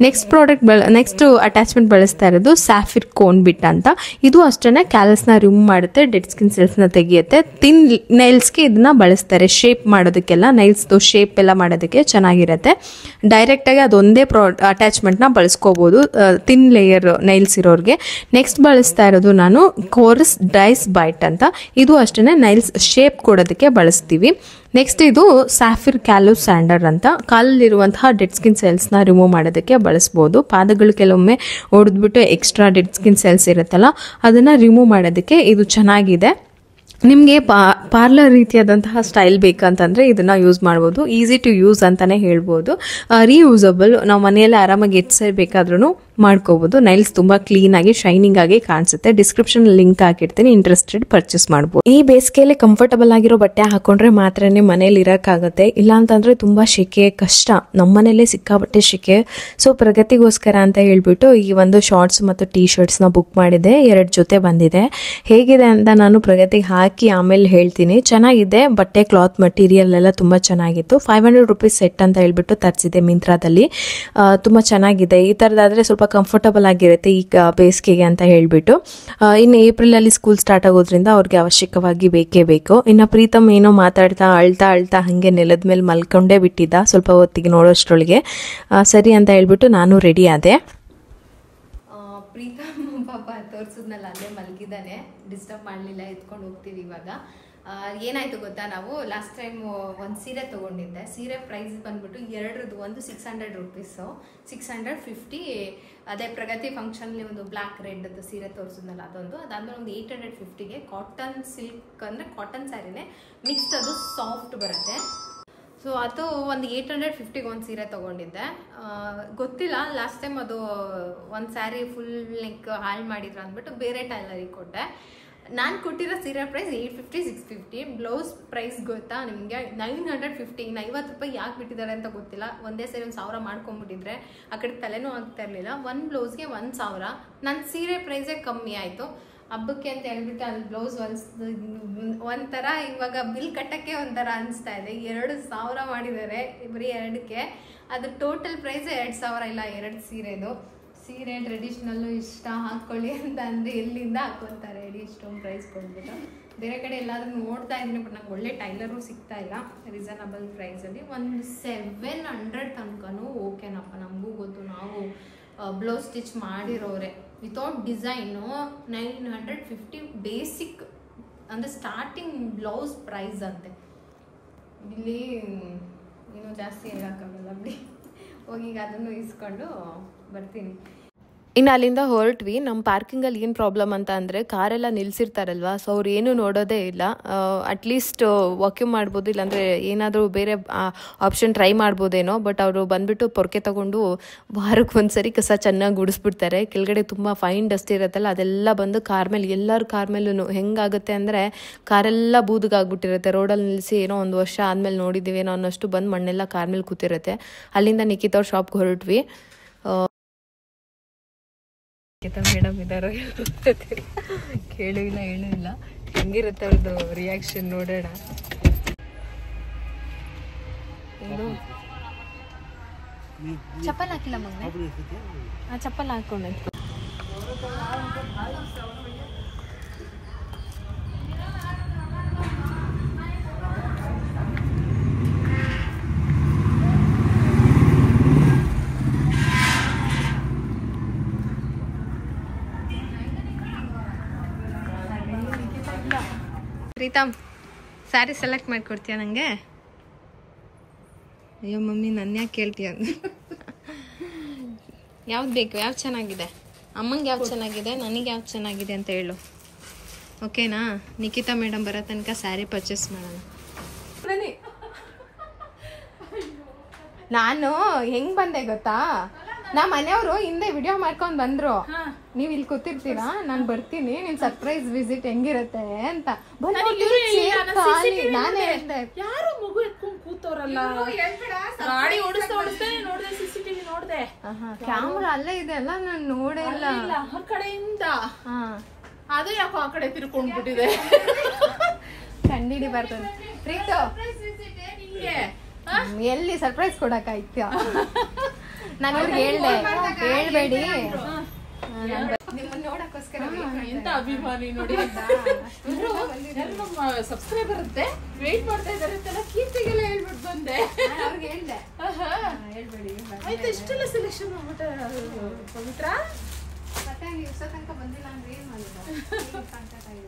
ನೆಕ್ಸ್ಟ್ ಅಟ್ಯಾಚ್ಮೆಂಟ್ ಬಳಸ್ತಾ ಇರೋದು ಸ್ಯಾಫಿರ್ ಕೋನ್ ಬಿಟ್ ಅಂತ. ಇದು ಅಷ್ಟೇನೆ ಕ್ಯಾಲಸ್ ನ ರಿಮೂವ್ ಮಾಡುತ್ತೆ, ಡೆಡ್ ಸ್ಕಿನ್ ಸೆಲ್ಸ್ ನ ತೆಗೆಯುತ್ತೆ. ತಿನ್ ನೈಲ್ಸ್ಗೆ ಇದನ್ನ ಬಳಸ್ತಾರೆ ಶೇಪ್ ಮಾಡೋದಕ್ಕೆಲ್ಲ, ನೈಲ್ಸ್ ಶೇಪ್ ಎಲ್ಲ ಮಾಡೋದಕ್ಕೆ ಚೆನ್ನಾಗಿರುತ್ತೆ. ಡೈರೆಕ್ಟ್ ಆಗಿ ಅದೊಂದೇ ಅಟ್ಯಾಚ್ಮೆಂಟ್ ನ ಬಳಸ್ಕೋಬಹುದು ತಿನ್ ಲೇಯರ್ ನೈಲ್ಸ್ ಇರೋರ್ಗೆ. ನೆಕ್ಸ್ಟ್ ಬಳಸ್ತಾ ಇರೋದು ನಾನು ಕೋರಸ್ ಡೈಸ್ ಬೈಟ್ ಅಂತ. ಇದು ಅಷ್ಟೇನೆ ನೈಲ್ಸ್ ಶೇಪ್ ಕೊಡೋದಕ್ಕೆ ಬಳಸ್ತೀವಿ. ನೆಕ್ಸ್ಟ್ ಇದು ಸ್ಯಾಫಿರ್ ಕ್ಯಾಲೋ ಸ್ಯಾಂಡರ್ ಅಂತ. ಕಾಲಲ್ಲಿರುವಂತಹ ಡೆಡ್ ಸ್ಕಿನ್ ಸೆಲ್ಸ್ ನ ರಿಮೂವ್ ಮಾಡೋದಕ್ಕೆ ಬಳಸಬಹುದು. ಪಾದಗಳು ಕೆಲವೊಮ್ಮೆ ಹೊಡೆದ್ಬಿಟ್ಟು ಎಕ್ಸ್ಟ್ರಾ ಡೆಡ್ ಸ್ಕಿನ್ ಸೆಲ್ಸ್ ಇರುತ್ತಲ್ಲ ಅದನ್ನ ರಿಮೂವ್ ಮಾಡೋದಕ್ಕೆ ಇದು ಚೆನ್ನಾಗಿದೆ. ನಿಮಗೆ ಪಾರ್ಲರ್ ರೀತಿಯಾದಂತಹ ಸ್ಟೈಲ್ ಬೇಕಂತಂದರೆ ಇದನ್ನು ಯೂಸ್ ಮಾಡ್ಬೋದು. ಈಸಿ ಟು ಯೂಸ್ ಅಂತಲೇ ಹೇಳ್ಬೋದು. ರೀಯೂಸಬಲ್, ನಾವು ಮನೆಯಲ್ಲೇ ಆರಾಮಾಗಿ ಬೇಕಾದ್ರೂ ಮಾಡ್ಕೋಬೋದು. ನೈಲ್ಸ್ ತುಂಬ ಕ್ಲೀನಾಗಿ ಶೈನಿಂಗ್ ಆಗಿ ಕಾಣಿಸುತ್ತೆ. ಡಿಸ್ಕ್ರಿಪ್ಷನ್ ಲಿಂಕ್ ಹಾಕಿರ್ತೀನಿ, ಇಂಟ್ರೆಸ್ಟೆಡ್ ಪರ್ಚೇಸ್ ಮಾಡ್ಬೋದು. ಈ ಬೇಸಿಗೆಯಲ್ಲಿ ಕಂಫರ್ಟಬಲ್ ಆಗಿರೋ ಬಟ್ಟೆ ಹಾಕೊಂಡ್ರೆ ಮಾತ್ರನೇ ಮನೇಲಿ ಇರೋಕ್ಕಾಗುತ್ತೆ. ಇಲ್ಲಾಂತಂದರೆ ತುಂಬ ಶೆಕೆ ಕಷ್ಟ. ನಮ್ಮ ಮನೇಲೆ ಸಿಕ್ಕಾಬಟ್ಟೆ ಶೆಕೆ. ಸೊ ಪ್ರಗತಿಗೋಸ್ಕರ ಅಂತ ಹೇಳ್ಬಿಟ್ಟು ಈ ಒಂದು ಶಾರ್ಟ್ಸ್ ಮತ್ತು ಟೀ ಶರ್ಟ್ಸ್ನ ಬುಕ್ ಮಾಡಿದೆ. 2 ಜೊತೆ ಬಂದಿದೆ. ಹೇಗಿದೆ ಅಂತ ನಾನು ಪ್ರಗತಿಗೆ ಹಾಕಿ ಆಮೇಲೆ ಹೇಳ್ತೀನಿ. ಚೆನ್ನಾಗಿದೆ, ಬಟ್ಟೆ ಕ್ಲಾತ್ ಮಟೀರಿಯಲ್ ಎಲ್ಲ ತುಂಬ ಚೆನ್ನಾಗಿತ್ತು. 500 ರೂಪೀಸ್ ಸೆಟ್ ಅಂತ ಹೇಳ್ಬಿಟ್ಟು ತರಿಸಿದೆ ಮಿಂತ್ರಾದಲ್ಲಿ. ತುಂಬ ಚೆನ್ನಾಗಿದೆ. ಈ ಥರದಾದರೆ ಸ್ವಲ್ಪ ಕಂಫರ್ಟಬಲ್ ಆಗಿರುತ್ತೆ ಈಗ ಬೇಸಿಗೆಗೆ ಅಂತ ಹೇಳ್ಬಿಟ್ಟು. ಇನ್ನು ಏಪ್ರಿಲಲ್ಲಿ ಸ್ಕೂಲ್ ಸ್ಟಾರ್ಟ್ ಆಗೋದ್ರಿಂದ ಅವ್ರಿಗೆ ಅವಶ್ಯಕವಾಗಿ ಬೇಕೇ ಬೇಕು. ಇನ್ನು ಪ್ರೀತಮ್ ಏನೋ ಮಾತಾಡ್ತಾ ಅಳ್ತಾ ಹಾಗೆ ನೆಲದ ಮೇಲೆ ಮಲ್ಕೊಂಡೇ ಬಿಟ್ಟಿದ್ದ ಸ್ವಲ್ಪ ಹೊತ್ತಿಗೆ ನೋಡೋಷ್ಟ್ರೊಳಗೆ. ಸರಿ ಅಂತ ಹೇಳ್ಬಿಟ್ಟು ನಾನು ರೆಡಿ ಆದೆ. ಪ್ರೀತಮ್ ಪಾಪ ತೋರಿಸಿದ್ನಲ್ಲ ಅಲ್ಲೇ ಮಲಗಿದ್ದಾನೆ, ಡಿಸ್ಟರ್ಬ್ ಮಾಡಲಿಲ್ಲ, ಎತ್ಕೊಂಡು ಹೋಗ್ತೀವಿ ಇವಾಗ. ಏನಾಯ್ತು ಗೊತ್ತಾ, ನಾವು ಲಾಸ್ಟ್ ಟೈಮ್ ಒಂದು ಸೀರೆ ತೊಗೊಂಡಿದ್ದೆ. ಸೀರೆ ಪ್ರೈಸ್ ಬಂದ್ಬಿಟ್ಟು ಎರಡರದ್ದು, ಒಂದು 600 ರೂಪೀಸು, 650. ಅದೇ ಪ್ರಗತಿ ಫಂಕ್ಷನ್ಲಿ ಒಂದು ಬ್ಲ್ಯಾಕ್ ರೆಡ್ದು ಸೀರೆ ತೋರಿಸಿದ್ನಲ್ಲ ಅದೊಂದು. ಅದಾದ್ಮೇಲೆ ಒಂದು 850ಗೆ ಕಾಟನ್ ಸಿಲ್ಕ್, ಅಂದರೆ ಕಾಟನ್ ಸ್ಯಾರಿನೇ ಮಿಕ್ಸ್ಡ್, ಅದು ಸಾಫ್ಟ್ ಬರುತ್ತೆ. ಸೊ ಅದು ಒಂದು 850ಗೆ ಒಂದು ಸೀರೆ ತೊಗೊಂಡಿದ್ದೆ. ಗೊತ್ತಿಲ್ಲ, ಲಾಸ್ಟ್ ಟೈಮ್ ಅದು ಒಂದು ಸ್ಯಾರಿ ಫುಲ್ ನೆಕ್ ಹಾಳು ಮಾಡಿದ್ರು ಅಂದ್ಬಿಟ್ಟು ಬೇರೆ ಟೈಲರಿಗೆ ಕೊಟ್ಟೆ. ನಾನು ಕೊಟ್ಟಿರೋ ಸೀರೆ ಪ್ರೈಸ್ 850, 650. ಬ್ಲೌಸ್ ಪ್ರೈಸ್ ಗೊತ್ತಾ ನಿಮಗೆ, 950. 50 ರೂಪಾಯಿ ಯಾಕೆ ಬಿಟ್ಟಿದ್ದಾರೆ ಅಂತ ಗೊತ್ತಿಲ್ಲ. ಒಂದೇ ಸರಿ 1000 ಮಾಡ್ಕೊಂಡ್ಬಿಟ್ಟಿದ್ರೆ ಆ ಕಡೆ ತಲೆನೂ ಆಗ್ತಾ ಇರಲಿಲ್ಲ. ಒಂದು ಬ್ಲೌಸ್ಗೆ 1000. ನನ್ನ ಸೀರೆ ಪ್ರೈಸೇ ಕಮ್ಮಿ ಆಯಿತು. ಹಬ್ಬಕ್ಕೆ ಅಂತ ಹೇಳ್ಬಿಟ್ಟು ಅಲ್ಲಿ ಬ್ಲೌಸ್ ಒಂಥರ ಇವಾಗ ಬಿಲ್ ಕಟ್ಟಕ್ಕೆ ಒಂಥರ ಅನಿಸ್ತಾ ಇದೆ. 2000 ಮಾಡಿದ್ದಾರೆ ಬರೀ 2ಕ್ಕೆ. ಅದು ಟೋಟಲ್ ಪ್ರೈಸ್ 2000 ಇಲ್ಲ, 2 ಸೀರೆದು. ಸೀರೆ ಟ್ರೆಡಿಷ್ನಲ್ಲು ಇಷ್ಟ ಹಾಕ್ಕೊಳ್ಳಿ ಅಂತ ಅಂದರೆ ಎಲ್ಲಿಂದ ಹಾಕ್ಕೊತಾರೆ ಹೇಳಿ, ಇಷ್ಟೊಂದು ಪ್ರೈಸ್ ಕೊಟ್ಬಿಟ್ಟು. ಬೇರೆ ಕಡೆ ಎಲ್ಲಾದ್ರೂ ನೋಡ್ತಾ ಇದ್ದೀನಿ, ಬಟ್ ನಂಗೆ ಒಳ್ಳೆ ಟೈಲರು ಸಿಗ್ತಾ ಇಲ್ಲ ರೀಸನಬಲ್ ಪ್ರೈಸಲ್ಲಿ. ಒಂದು 700 ತನಕನೂ ಓಕೆನಪ್ಪ, ನಮಗೂ ಗೊತ್ತು, ನಾವು ಬ್ಲೌಸ್ ಸ್ಟಿಚ್ ಮಾಡಿರೋರೆ. ವಿತೌಟ್ ಡಿಸೈನು 950 ಬೇಸಿಕ್ ಅಂದರೆ ಸ್ಟಾರ್ಟಿಂಗ್ ಬ್ಲೌಸ್ ಪ್ರೈಸ್ ಅಂತೆ. ಇಲ್ಲಿ ಇನ್ನೂ ಜಾಸ್ತಿ ಹೇಳೋಕ್ಕಾಗಲ್ಲ ಬಿಡಿ. ಹೋಗಿ ಈಗ ಅದನ್ನು ಇಸ್ಕೊಂಡು ಬರ್ತೀನಿ. ಇನ್ನು ಅಲ್ಲಿಂದ ಹೊರಟ್ವಿ. ನಮ್ಮ ಪಾರ್ಕಿಂಗಲ್ಲಿ ಏನು ಪ್ರಾಬ್ಲಮ್ ಅಂತ ಅಂದರೆ ಕಾರೆಲ್ಲ ನಿಲ್ಲಿಸಿರ್ತಾರಲ್ವ, ಸೊ ಅವ್ರು ಏನೂ ನೋಡೋದೇ ಇಲ್ಲ. ಅಟ್ಲೀಸ್ಟ್ ವಾಕ್ಯೂಮ್ ಮಾಡ್ಬೋದು, ಇಲ್ಲಾಂದರೆ ಏನಾದರೂ ಬೇರೆ ಆಪ್ಷನ್ ಟ್ರೈ ಮಾಡ್ಬೋದೇನೋ. ಬಟ್ ಅವರು ಬಂದುಬಿಟ್ಟು ಪೊರ್ಕೆ ತೊಗೊಂಡು ವಾರಕ್ಕೆ ಒಂದ್ಸರಿ ಕಸ ಚೆನ್ನಾಗಿ ಗುಡಿಸ್ಬಿಡ್ತಾರೆ. ಕೆಳಗಡೆ ತುಂಬ ಫೈನ್ ಡಸ್ಟ್ ಇರುತ್ತಲ್ಲ, ಅದೆಲ್ಲ ಬಂದು ಕಾರ್ ಮೇಲೆ, ಎಲ್ಲರ ಕಾರ್ ಮೇಲೂ ಹೆಂಗಾಗುತ್ತೆ ಅಂದರೆ ಕಾರೆಲ್ಲ ಬೂದಿಗಾಗ್ಬಿಟ್ಟಿರುತ್ತೆ. ರೋಡಲ್ಲಿ ನಿಲ್ಲಿಸಿ ಏನೋ 1 ವರ್ಷ ಆದಮೇಲೆ ನೋಡಿದ್ದೀವಿ ಏನೋ ಅನ್ನೋಷ್ಟು ಬಂದು ಮಣ್ಣೆಲ್ಲ ಕಾರ್ ಮೇಲೆ ಕೂತಿರುತ್ತೆ. ಅಲ್ಲಿಂದ ನಿಖಿತ್ ಶಾಪ್ಗೆ ಹೊರಟ್ವಿ. ಮೇಡಮ್ ಇದ್ದಾರೋ ಕೇಳೂ ಇಲ್ಲ ಹೇಳೂ ಇಲ್ಲ. ಹೆಂಗಿರುತ್ತೆ ಅವ್ರದ್ದು ರಿಯಾಕ್ಷನ್ ನೋಡೋಣ. ಚಪ್ಪಲ್ ಹಾಕಿಲ್ಲ ಮಗನೇ, ಚಪ್ಪಲ್ ಹಾಕೊಂಡೆ. ಪ್ರೀತಮ್, ಸ್ಯಾರಿ ಸೆಲೆಕ್ಟ್ ಮಾಡಿಕೊಡ್ತೀಯ ನನಗೆ? ಅಯ್ಯೋ ಮಮ್ಮಿ, ನನ್ನ ಯಾಕೆ ಕೇಳ್ತೀಯ? ಯಾವ್ದು ಬೇಕು? ಯಾವ್ದು ಚೆನ್ನಾಗಿದೆ? ಅಮ್ಮಂಗೆ ಯಾವ್ದು ಚೆನ್ನಾಗಿದೆ, ನನಗೆ ಯಾವ್ದು ಚೆನ್ನಾಗಿದೆ ಅಂತ ಹೇಳು, ಓಕೆನಾ? ನಿಖಿತಾ ಮೇಡಮ್ ಬರೋ ತನಕ ಸ್ಯಾರಿ ಪರ್ಚೇಸ್ ಮಾಡೋಣ. ನಾನು ಹೆಂಗ್ ಬಂದೆ ಗೊತ್ತಾ, ನಮ್ಮ ಮನೆಯವರು ಹಿಂದೆ ವಿಡಿಯೋ ಮಾಡ್ಕೊಂಡ್ ಬಂದ್ರು. ನೀವ್ ಇಲ್ಲಿ ಕೂತಿರ್ತೀರಾ, ನಾನ್ ಬರ್ತೀನಿ, ನಿನ್ ಸರ್ಪ್ರೈಸ್ ವಿಸಿಟ್ ಹೆಂಗಿರತ್ತೆ ಅಂತ. ನಾನೇ ಯಾರು ಮಗು ಎತ್ಕೊಂಡ್ ಕೂತವ್ರಲ್ಲ, ಗಾಡಿ ಓಡಿಸ್ತಾ ನೋಡ್ದೆ, CCTV ನೋಡ್ದೆ. ಕ್ಯಾಮ್ರಾ ಅಲ್ಲೇ ಇದೆ ಅಲ್ಲ, ನಾನ್ ನೋಡೇ ಇಲ್ಲ ಆ ಕಡೆಯಿಂದ. ಅದು ಯಾಕೋ ಆ ಕಡೆ ತಿರ್ಕೊಂಡ್ಬಿಟ್ಟಿದೆ. ಕಂಡಿಡಿ ಬರ್ತದೆ. ಪ್ರೀತು, ಎಲ್ಲಿ ಸರ್ಪ್ರೈಸ್ ಕೊಡಕ್ಕಾಯ್ತು? ನಾನು ಹೇಳ್ದೆ ಹೇಳ್ಬೇಡಿ, ನೋಡಕ್ಕೋಸ್ಕರ. ಎಂತ ಅಭಿಮಾನಿ ನೋಡಿ, ನಮ್ಮ ಸಬ್ಸ್ಕ್ರೈಬರ್ ಅಂತೆ ವೇಟ್ ಮಾಡ್ತಾ ಇದಾರೆ ಅಂತೆಲ್ಲ ಕೀರ್ತಿಗೆಲ್ಲ ಹೇಳ್ಬಿಟ್ಟು ಬಂದೆ. ಅವ್ರಿಗೆ ಹೇಳ್ದೆ ಹೇಳ್ಬೇಡಿ. ಆಯ್ತು, ಇಷ್ಟೆಲ್ಲ ಸೆಲೆಕ್ಷನ್ ಮಾಡ್ಬಿಟ್ಟ ಪವಿತ್ರ. ಮತ್ತೆ ದಿವಸ ತನಕ ಬಂದಿಲ್ಲ ಅಂದ್ರೆ ಏನ್ ಮಾಡಿದ್ರು?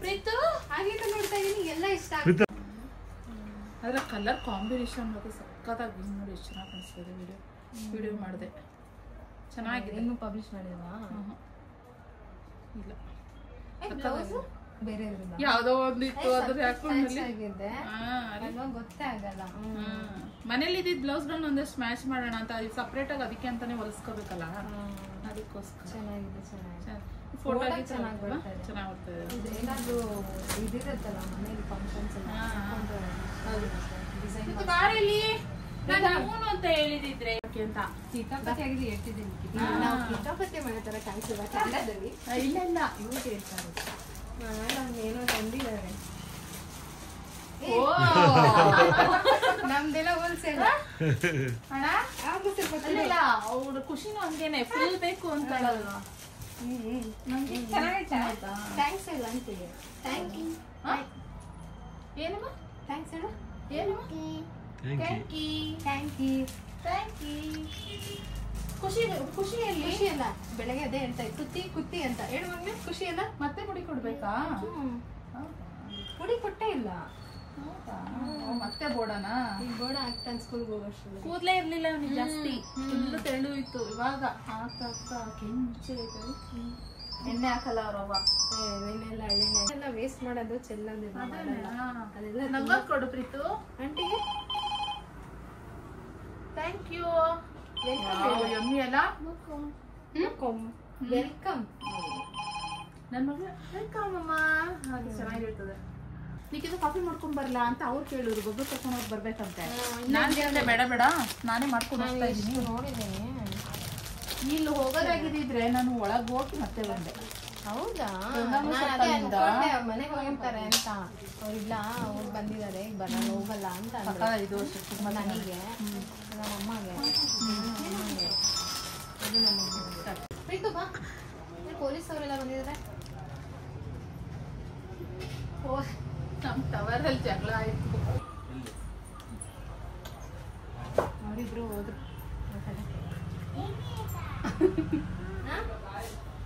ಪ್ರೀತು ಹಾಗೆ ನೋಡ್ತಾ ಇದೀನಿ, ಎಲ್ಲ ಇಷ್ಟ. ಅದ್ರ ಕಲರ್ ಕಾಂಬಿನೇಷನ್ ಬಗ್ಗೆ ಸಕ್ಕತ್ತಾಗಿ ನೋಡಿ, ಎಷ್ಟು ಚೆನ್ನಾಗಿ ಕಾಣಿಸ್ತಿದೆ. ವಿಡಿಯೋ ಮಾಡಿದೆ, ಚೆನ್ನಾಗಿದೆ. ಇನ್ನೂ ಪಬ್ಲಿಷ್ ಮಾಡಿಲ್ವಾ? ಇಲ್ಲ. ಬೇರೆ ಯಾವ್ದೋ ಒಂದಿತ್ತು ಅದ್ರ ಹಾಕೊಂಡ್ರೆ ಆಗಿದೆ ಗೊತ್ತೇ ಆಗಲ್ಲ. ಮನೇಲಿ ಇದ್ದಿದ್ ಬ್ಲೌಸ್ ಗಳನ್ನ ಒಂದೇ ಸ್ಮ್ಯಾಶ್ ಮಾಡೋಣ ಅಂತ ಸಪರೇಟ್ ಆಗಿ ಅದಕ್ಕೆ ಅಂತಾನೆ ಹೊಲಿಸ್ಕೋಬೇಕಲ್ಲ, ಅದಕ್ಕೋಸ್ಕರ. ಚೆನ್ನಾಗಿದೆ, ಫೋಟೋ ಚೆನ್ನಾಗಿ ಬರ್ತದೆ. ಏನಾದ್ರು ಇದಿರುತ್ತಲ್ಲ ಮನೇಲಿ ಫಂಕ್ಷನ್ಸ್ ಅಂತ ಹೇಳಿದಿದ್ರೆ ಅಂತ ಕಿತಾಪತಿ ಆಗಿದೆ ಹೇಳ್ತಿದ್ದೀನಿ. ನಾವು ಕಿತಾಪತಿ ಮಾಡೋ ತರ ಕಾಣಿಸಿಲ್ಲ ಕನ್ನಡದಲ್ಲಿ. ಇಲ್ಲ ಇಲ್ಲ ಇವ್ರು ಹೇಳ್ತಾರೆ ಏನೋ ತಂದಿದ್ದಾರೆ. ನಮ್ದೆಲ್ಲ ಹೋಲ್ಸೇಲ್ ಅವ್ರ ಖುಷಿನೂ ಹಂಗೇನೆ ಫುಲ್ ಬೇಕು ಅಂತ ಹೇಳಲ್ವಾ. ಚೆನ್ನಾಗಿತ್ತು. ಥ್ಯಾಂಕ್ಸ್ ಹೇಳ ಅಂತೀವಿ. Thank you. ಏನಮ್ಮ ಥ್ಯಾಂಕ್ಸ್ ಹೇಳು. ಏನಮ್ಮ thank you thank you thank you. ಖುಷಿಯಲ್ಲಿ ಖುಷಿ ಅಲ್ಲ, ಬೆಳಗ್ಗೆ ಅದೇ ಹೇಳ್ತಾ ಕುತ್ತಿ ಕುತ್ತಿ ಅಂತ ಹೇಳು ಮಗ್ನೆ. ಖುಷಿ ಅಲ್ಲ, ಮತ್ತೆ ಮುಡಿ ಕೊಡ್ಬೇಕಾ? ಮುಡಿ ಕೊಟ್ಟೇ ಇಲ್ಲ. ಮತ್ತೆ ಬೋಡನಾ? ಈಗ ಬೋಡ ಆಗ್ತಾನೆ ಸ್ಕೂಲ್ಗೆ ಹೋಗೋಷ್ಟು. ಕೂದಲೇ ಇರ್ಲಿಲ್ಲ ಅವನಿಗೆ ಜಾಸ್ತಿ, ಫುಲ್ ತೆಳು ಇತ್ತು. ಇವಾಗ ಆಗ್ತಾ ಕೆಂಚೆ ಎಣ್ಣೆ ಹಾಕಲ್ಲ ಅವ್ರವ್ವ. ಎಣ್ಣೆಲ್ಲ ಎಣ್ಣೆ ಎಲ್ಲ ವೇಸ್ಟ್ ಮಾಡೋದು ಚೆಲ್ಲೋದು ಅದೆಲ್ಲ ನಂಗೆ ಕೊಡು ಪ್ರೀತು ಆಂಟಿಗೆ. Thank you. ಯಮ್ಮಿ ಅಲ್ಲ. ವೆಲ್ಕಮ್. ನನ್ನ ಮಗಳು ವೆಲ್ಕಮ್ ಅಮ್ಮ. ಹಾಗೆ ಚೆನ್ನಾಗಿರ್ತದೆ. ನೀಕಿದು ಕಾಫಿ ಮಾಡ್ಕೊಂಡ್ ಬರಲ್ಲ ಅಂತ ಅವ್ರು ಕೇಳಿದ್ರು. ಗೊಬ್ಬರ ತಗೊಂಡ್ ಹೋಗಿ ಬರ್ಬೇಕಂತೆ. ನಾನು ಬೇಡ ಬೇಡ ನಾನೇ ಮಾಡ್ಕೊಂಡು ಹೋಗ್ತಾ ಇದ್ದೀನಿ. ನೋಡಿದ್ದೀನಿ. ಇಲ್ಲಿ ಹೋಗೋದಾಗಿದ್ರೆ ನಾನು ಒಳಗೆ ಹೋಗಿ ಮತ್ತೆ ಬಂದೆ. ಹೌದಾ? ಮನೆಗೆ ಹೋಗಿರ್ತಾರೆ ಅಂತ ಅವ್ರಿಲ್ಲ, ಅವ್ರು ಬಂದಿದ್ದಾರೆ, ಈಗ ಬರೋಣ ಹೋಗಲ್ಲ ಅಂತ ಇದು ನನಗೆ ನಮ್ಮಮ್ಮಗೆ. ಪ್ರೀತು ಬಾ, ಪೊಲೀಸ್ ಅವರೆಲ್ಲ ಬಂದಿದ್ದಾರೆ. ನಮ್ಮ ಟವರಲ್ಲಿ ಜಗಳ ಆಯ್ತು. ಅವರಿಬ್ರು ಹೋದ್ರು.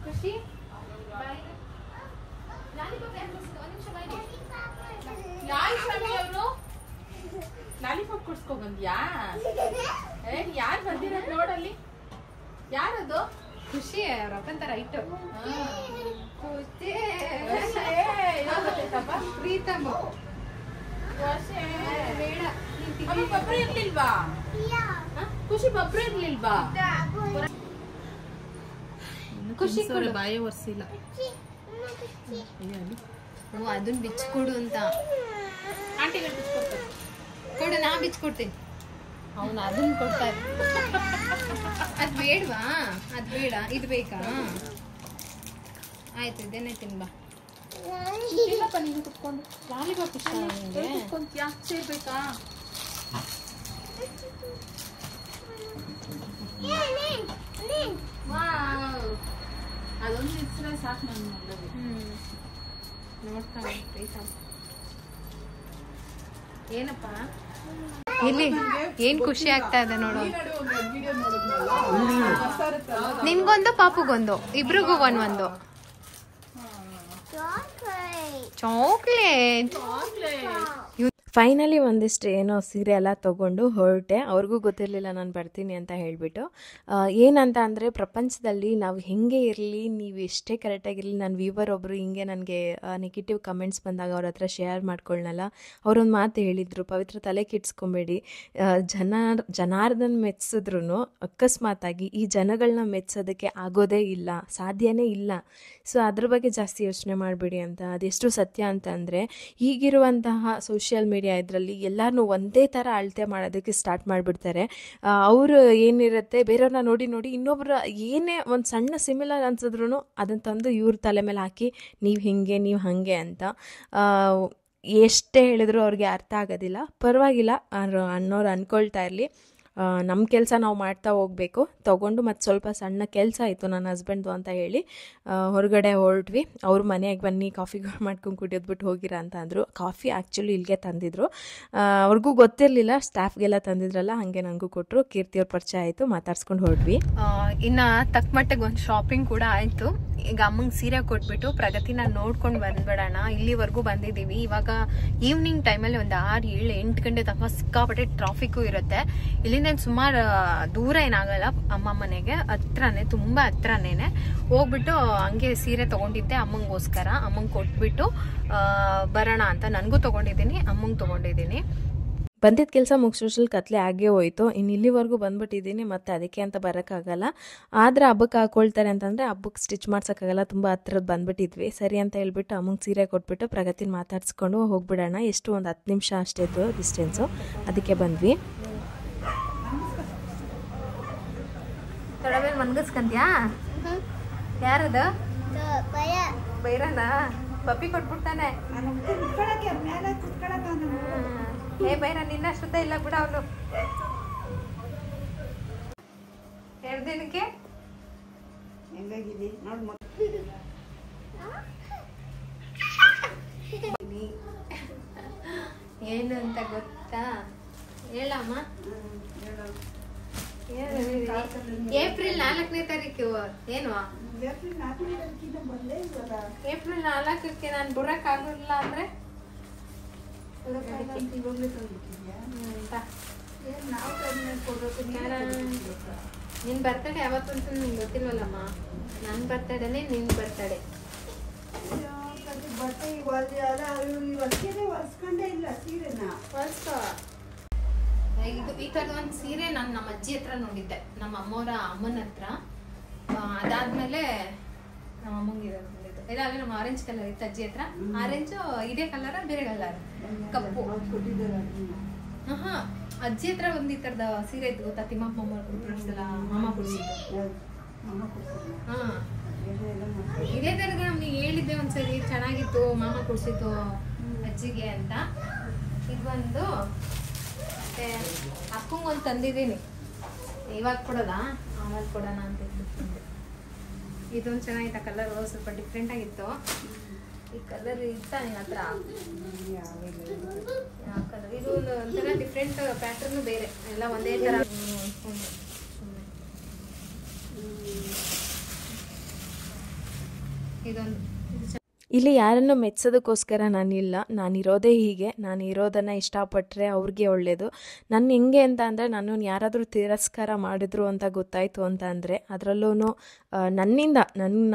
ಖುಷಿ ಅವರು ಲಾಲಿಪಾಪ್ ಕೊಡ್ಸ್ಕೊ ಬಂದ್ಯಾ? ಯಾರು ಬಂದಿರೋದು ನೋಡಲ್ಲಿ? ಯಾರದು? ಖುಷಿ ಅವ್ರ ಅಪ್ಪಂತ ರೈಟ್. ಪ್ರೀತಮ್ಮ ಬೇಡ. ಬಬ್ರು ಇರ್ಲಿಲ್ವಾ? ಖುಷಿ ಬಬ್ರು ಇರ್ಲಿಲ್ವಾ? ಖುಷಿ ಬಾಯಿ ಒರ್ಸಿಲ್ಲ. ಅದನ್ನ ಬಿಚ್ಕೊಡು ಅಂತ ಆಂಟಿಗೆ ಬಿಚ್ಕೊಡ್ತಾರೆ. ಕೊಡು, ನಾ ಬಿಚ್ಕೊಡ್ತೀನಿ. ಅವನು ಅದನ್ನ ಕೊಡ್ತಾರೆ. ಅದ್ ಬೇಡವಾ? ಅದ್ ಬೇಡ, ಇದು ಬೇಕಾ? ಆಯ್ತು, ಇದೇನೆ ತಿನ್ಬಾ. ನೀನು ಕುತ್ಕೊಂಡು ಲಾಲಿಪಾಪ್ ಇಷ್ಟ ಕುತ್ಕೊಂತೀಯಾ? ಸೇರ್ಬೇಕಾ? ಅದೊಂದು ಇದ್ರೆ ಸಾಕು ನನ್ನ ಮಗಳಿಗೆ. ನೋಡ್ತಾನೆ ಏನಪ್ಪ ಇಲ್ಲಿ ಏನ್ ಖುಷಿ ಆಗ್ತಾ ಇದೆ ನೋಡು. ನಿನ್ಗೊಂದು ಪಾಪುಗೊಂದು, ಇಬ್ರಿಗೂ ಒಂದು ಚಾಕ್ಲೇಟ್. ಫೈನಲಿ ಒಂದಿಷ್ಟು ಏನೋ ಸೀರೆ ಎಲ್ಲ ತೊಗೊಂಡು ಹೊರಟೆ. ಅವ್ರಿಗೂ ಗೊತ್ತಿರಲಿಲ್ಲ ನಾನು ಬರ್ತೀನಿ ಅಂತ ಹೇಳಿಬಿಟ್ಟು. ಏನಂತ ಅಂದರೆ, ಪ್ರಪಂಚದಲ್ಲಿ ನಾವು ಹೇಗೆ ಇರಲಿ, ನೀವು ಎಷ್ಟೇ ಕರೆಕ್ಟಾಗಿರಲಿ, ನನ್ನ ವ್ಯೂವರ್ ಒಬ್ಬರು ಹಿಂಗೆ ನನಗೆ ನೆಗೆಟಿವ್ ಕಮೆಂಟ್ಸ್ ಬಂದಾಗ ಅವ್ರ ಹತ್ರ ಶೇರ್ ಮಾಡ್ಕೊಳ್ಳಲ್ಲ. ಅವರೊಂದು ಮಾತು ಹೇಳಿದರು, ಪವಿತ್ರ ತಲೆ ಕೆಡ್ಸ್ಕೊಬೇಡಿ, ಜನಾರ್ದನ್ ಮೆಚ್ಚಿದ್ರು ಅಕಸ್ಮಾತಾಗಿ ಈ ಜನಗಳನ್ನ ಮೆಚ್ಚೋದಕ್ಕೆ ಆಗೋದೇ ಇಲ್ಲ, ಸಾಧ್ಯನೇ ಇಲ್ಲ. ಸೊ ಅದ್ರ ಬಗ್ಗೆ ಜಾಸ್ತಿ ಯೋಚನೆ ಮಾಡಬೇಡಿ ಅಂತ. ಅದೆಷ್ಟು ಸತ್ಯ ಅಂತ ಅಂದರೆ, ಈಗಿರುವಂತಹ ಸೋಷಿಯಲ್ ಮೀಡಿಯಾ ಇದರಲ್ಲಿ ಎಲ್ಲರೂ ಒಂದೇ ಥರ ಅಳತೆ ಮಾಡೋದಕ್ಕೆ ಸ್ಟಾರ್ಟ್ ಮಾಡಿಬಿಡ್ತಾರೆ. ಅವರು ಏನಿರುತ್ತೆ, ಬೇರೆಯವ್ರನ್ನ ನೋಡಿ ನೋಡಿ ಇನ್ನೊಬ್ಬರ ಏನೇ ಒಂದು ಸಣ್ಣ ಸಿಮಿಲರ್ ಅನ್ಸಿದ್ರು ಅದನ್ನು ತಂದು ಇವ್ರ ತಲೆ ಮೇಲೆ ಹಾಕಿ ನೀವು ಹಿಂಗೆ ನೀವು ಹಾಗೆ ಅಂತ ಎಷ್ಟೇ ಹೇಳಿದ್ರು ಅವ್ರಿಗೆ ಅರ್ಥ ಆಗೋದಿಲ್ಲ. ಪರವಾಗಿಲ್ಲ ಅನ್ನೋರು ಅಂದ್ಕೊಳ್ತಾ ಇರಲಿ. ನಮ್ಮ ಕೆಲಸ ನಾವು ಮಾಡ್ತಾ ಹೋಗಬೇಕು. ತೊಗೊಂಡು ಮತ್ತು ಸ್ವಲ್ಪ ಸಣ್ಣ ಕೆಲಸ ಆಯಿತು ನನ್ನ ಹಸ್ಬೆಂಡ್ದು ಅಂತ ಹೇಳಿ ಹೊರಗಡೆ ಹೊರಟ್ವಿ. ಅವ್ರ ಮನೆಗೆ ಬನ್ನಿ ಕಾಫಿ ಮಾಡ್ಕೊಂಡು ಕುಡಿಯೋದ್ಬಿಟ್ಟು ಹೋಗಿರ ಅಂತ ಅಂದರು. ಕಾಫಿ ಆ್ಯಕ್ಚುಲಿ ಇಲ್ಲಿಗೆ ತಂದಿದ್ರು. ಅವ್ರಿಗೂ ಗೊತ್ತಿರಲಿಲ್ಲ, ಸ್ಟಾಫ್ಗೆಲ್ಲ ತಂದಿದ್ರಲ್ಲ, ಹಾಗೆ ನನಗೂ ಕೊಟ್ಟರು. ಕೀರ್ತಿಯವ್ರ ಪರಿಚಯ ಆಯಿತು, ಮಾತಾಡ್ಸ್ಕೊಂಡು ಹೊರಟ್ವಿ. ಇನ್ನು ತಕ್ಕ ಮಟ್ಟಿಗೆ ಒಂದು ಶಾಪಿಂಗ್ ಕೂಡ ಆಯಿತು. ಈಗ ಅಮ್ಮಂಗೆ ಸೀರೆ ಕೊಟ್ಬಿಟ್ಟು ಪ್ರಗತಿನ ನೋಡ್ಕೊಂಡು ಬಂದ್ಬಿಡೋಣ. ಇಲ್ಲಿವರೆಗೂ ಬಂದಿದ್ದೀವಿ. ಇವಾಗ ಈವ್ನಿಂಗ್ ಟೈಮಲ್ಲಿ ಒಂದು 6, 7, 8 ಗಂಟೆ ತನಕ ಸಿಕ್ಕಾಪಟ್ಟೆ ಟ್ರಾಫಿಕ್ಕು ಇರುತ್ತೆ. ಇಲ್ಲಿ ಇಲ್ಲಿಂದ ಸುಮಾರು ದೂರ ಏನಾಗಲ್ಲ ಅಮ್ಮ ಮನೆಗೆ, ಹತ್ರನೇ, ತುಂಬಾ ಹತ್ರನೇನೆ. ಹೋಗ್ಬಿಟ್ಟು ಹಂಗೆ ಸೀರೆ ತಗೊಂಡಿದ್ದೆ ಅಮ್ಮಂಗೋಸ್ಕರ, ಅಮ್ಮಂಗೆ ಕೊಟ್ಬಿಟ್ಟು ಬರೋಣ ಅಂತ. ನನಗೂ ತಗೊಂಡಿದ್ದೀನಿ, ಅಮ್ಮಂಗೆ ತಗೊಂಡಿದ್ದೀನಿ. ಬಂದಿದ್ದ ಕೆಲಸ ಮುಗಿಸೋಷ್ಟ್ರಲ್ಲಿ ಕತ್ಲೆ ಆಗೇ ಹೋಯಿತು. ಇನ್ನು ಇಲ್ಲಿವರೆಗೂ ಬಂದ್ಬಿಟ್ಟಿದ್ದೀನಿ, ಮತ್ತು ಅದಕ್ಕೆ ಅಂತ ಬರೋಕ್ಕಾಗಲ್ಲ. ಆದರೆ ಹಬ್ಬಕ್ಕೆ ಹಾಕೊಳ್ತಾರೆ ಅಂತಂದರೆ ಹಬ್ಬಕ್ಕೆ ಸ್ಟಿಚ್ ಮಾಡ್ಸೋಕ್ಕಾಗಲ್ಲ, ತುಂಬ ಹತ್ರದ್ದು ಬಂದುಬಿಟ್ಟಿದ್ವಿ. ಸರಿ ಅಂತ ಹೇಳ್ಬಿಟ್ಟು ಅಮ್ಮಂಗೆ ಸೀರೆ ಕೊಟ್ಬಿಟ್ಟು ಪ್ರಗತಿನ ಮಾತಾಡ್ಸ್ಕೊಂಡು ಹೋಗ್ಬಿಡೋಣ. ಎಷ್ಟು ಒಂದು 10 ನಿಮಿಷ ಅಷ್ಟೇ ಇತ್ತು ಡಿಸ್ಟೆನ್ಸು, ಅದಕ್ಕೆ ಬಂದ್ವಿ. ತೊಡವೆ ಮನ್ಗಸ್ಕಂತ್ಯಾ? ಯಾರದು? ಬೈರನಾ? ಪಪ್ಪಿ ಕೊಟ್ಬಿಡ್ತಾನೆ. ಏ ಬೈರ, ನಿನ್ನ ಶುದ್ಧ ಇಲ್ಲ ಬಿಡ ಅವನು. 2 ದಿನಕ್ಕೆ ಏನು ಅಂತ ಗೊತ್ತಾ? ಹೇಳಮ್ಮ. ಏಪ್ರಿಲ್ 4ನೇ ತಾರೀಕು. ಏನು ಏಪ್ರಿಲ್ 4ಕ್ಕೆ ನಾನು ಬರೋಕ್ಕಾಗಲ್ಲ ಅಂದ್ರೆ ನಿನ್ ಬರ್ತಡೇ ಯಾವತ್ತು ಅಂತ ನಿಂಗೆ ಗೊತ್ತಿಲ್ವಲ್ಲಮ್ಮ. ನನ್ನ ಬರ್ತಡೇನೆ ನಿನ್ ಬರ್ತಡೇ. ಇದು ಈ ಥರದ ಒಂದು ಸೀರೆ ನಾನು ನಮ್ಮ ಅಜ್ಜಿ ಹತ್ರ ನೋಡಿದ್ದೆ, ನಮ್ಮ ಅಮ್ಮವರ ಅಮ್ಮನ ಹತ್ರ. ಅದಾದ್ಮೇಲೆ ನಮ್ಮ ಅಮ್ಮಂಗೆ ಇಲ್ಲ, ಅಲ್ಲಿ ನಮ್ಮ ಆರೆಂಜ್ ಕಲರ್ ಇತ್ತು ಅಜ್ಜಿ ಹತ್ರ. ಆರೆಂಜ್ ಇದೇ ಕಲರ, ಬೇರೆ ಕಲರ್ ಕಪ್ಪು. ಹಾ, ಅಜ್ಜಿ ಹತ್ರ ಒಂದು ಈ ಥರದ ಸೀರೆ ಇತ್ತು ಗೊತ್ತಾ, ತಿಮ್ಮಪ್ಪ ಮಾಮ ಕುಡಿಸಿದ್ದು. ಹಾ, ಇದೇ ಥರದ ನಮ್ಗೆ ಹೇಳಿದ್ದೆ ಒಂದ್ಸರಿ, ಚೆನ್ನಾಗಿತ್ತು, ಮಾಮ ಕುಡಿಸಿದ್ದು ಅಜ್ಜಿಗೆ ಅಂತ. ಇದೊಂದು ಮತ್ತೆ ಅಕ್ಕಂಗೊಂದು ತಂದಿದ್ದೀನಿ. ಇವಾಗ ಕೊಡೋದಾ? ಆಮೇಲೆ ಕೊಡೋಣ ಅಂತ ಇಟ್ಬಿಟ್ಟು. ಇದೊಂದು ಚೆನ್ನಾಗಿತ್ತು, ಕಲರ್ ಸ್ವಲ್ಪ ಡಿಫ್ರೆಂಟ್ ಆಗಿತ್ತು. ಈ ಕಲರ್ ಇತ್ತ ನಿನ್ನ ಹತ್ರ? ಯಾವ ಕಲರ್? ಇದು ಒಂಥರ ಡಿಫ್ರೆಂಟ್ ಪ್ಯಾಟರ್ನು, ಬೇರೆ ಎಲ್ಲ ಒಂದೇ ಥರ. ಇದೊಂದು ಇಲ್ಲಿ ಯಾರನ್ನು ಮೆಚ್ಚೋದಕ್ಕೋಸ್ಕರ ನಾನಿಲ್ಲ, ನಾನಿರೋದೇ ಹೀಗೆ. ನಾನು ಇರೋದನ್ನು ಇಷ್ಟಪಟ್ಟರೆ ಅವ್ರಿಗೆ ಒಳ್ಳೆಯದು. ನನ್ನ ಹೆಂಗೆ ಅಂತ ಅಂದರೆ, ನನ್ನನ್ನು ಯಾರಾದರೂ ತಿರಸ್ಕಾರ ಮಾಡಿದ್ರು ಅಂತ ಗೊತ್ತಾಯಿತು ಅಂತ ಅಂದರೆ, ಅದರಲ್ಲೂ ನನ್ನಿಂದ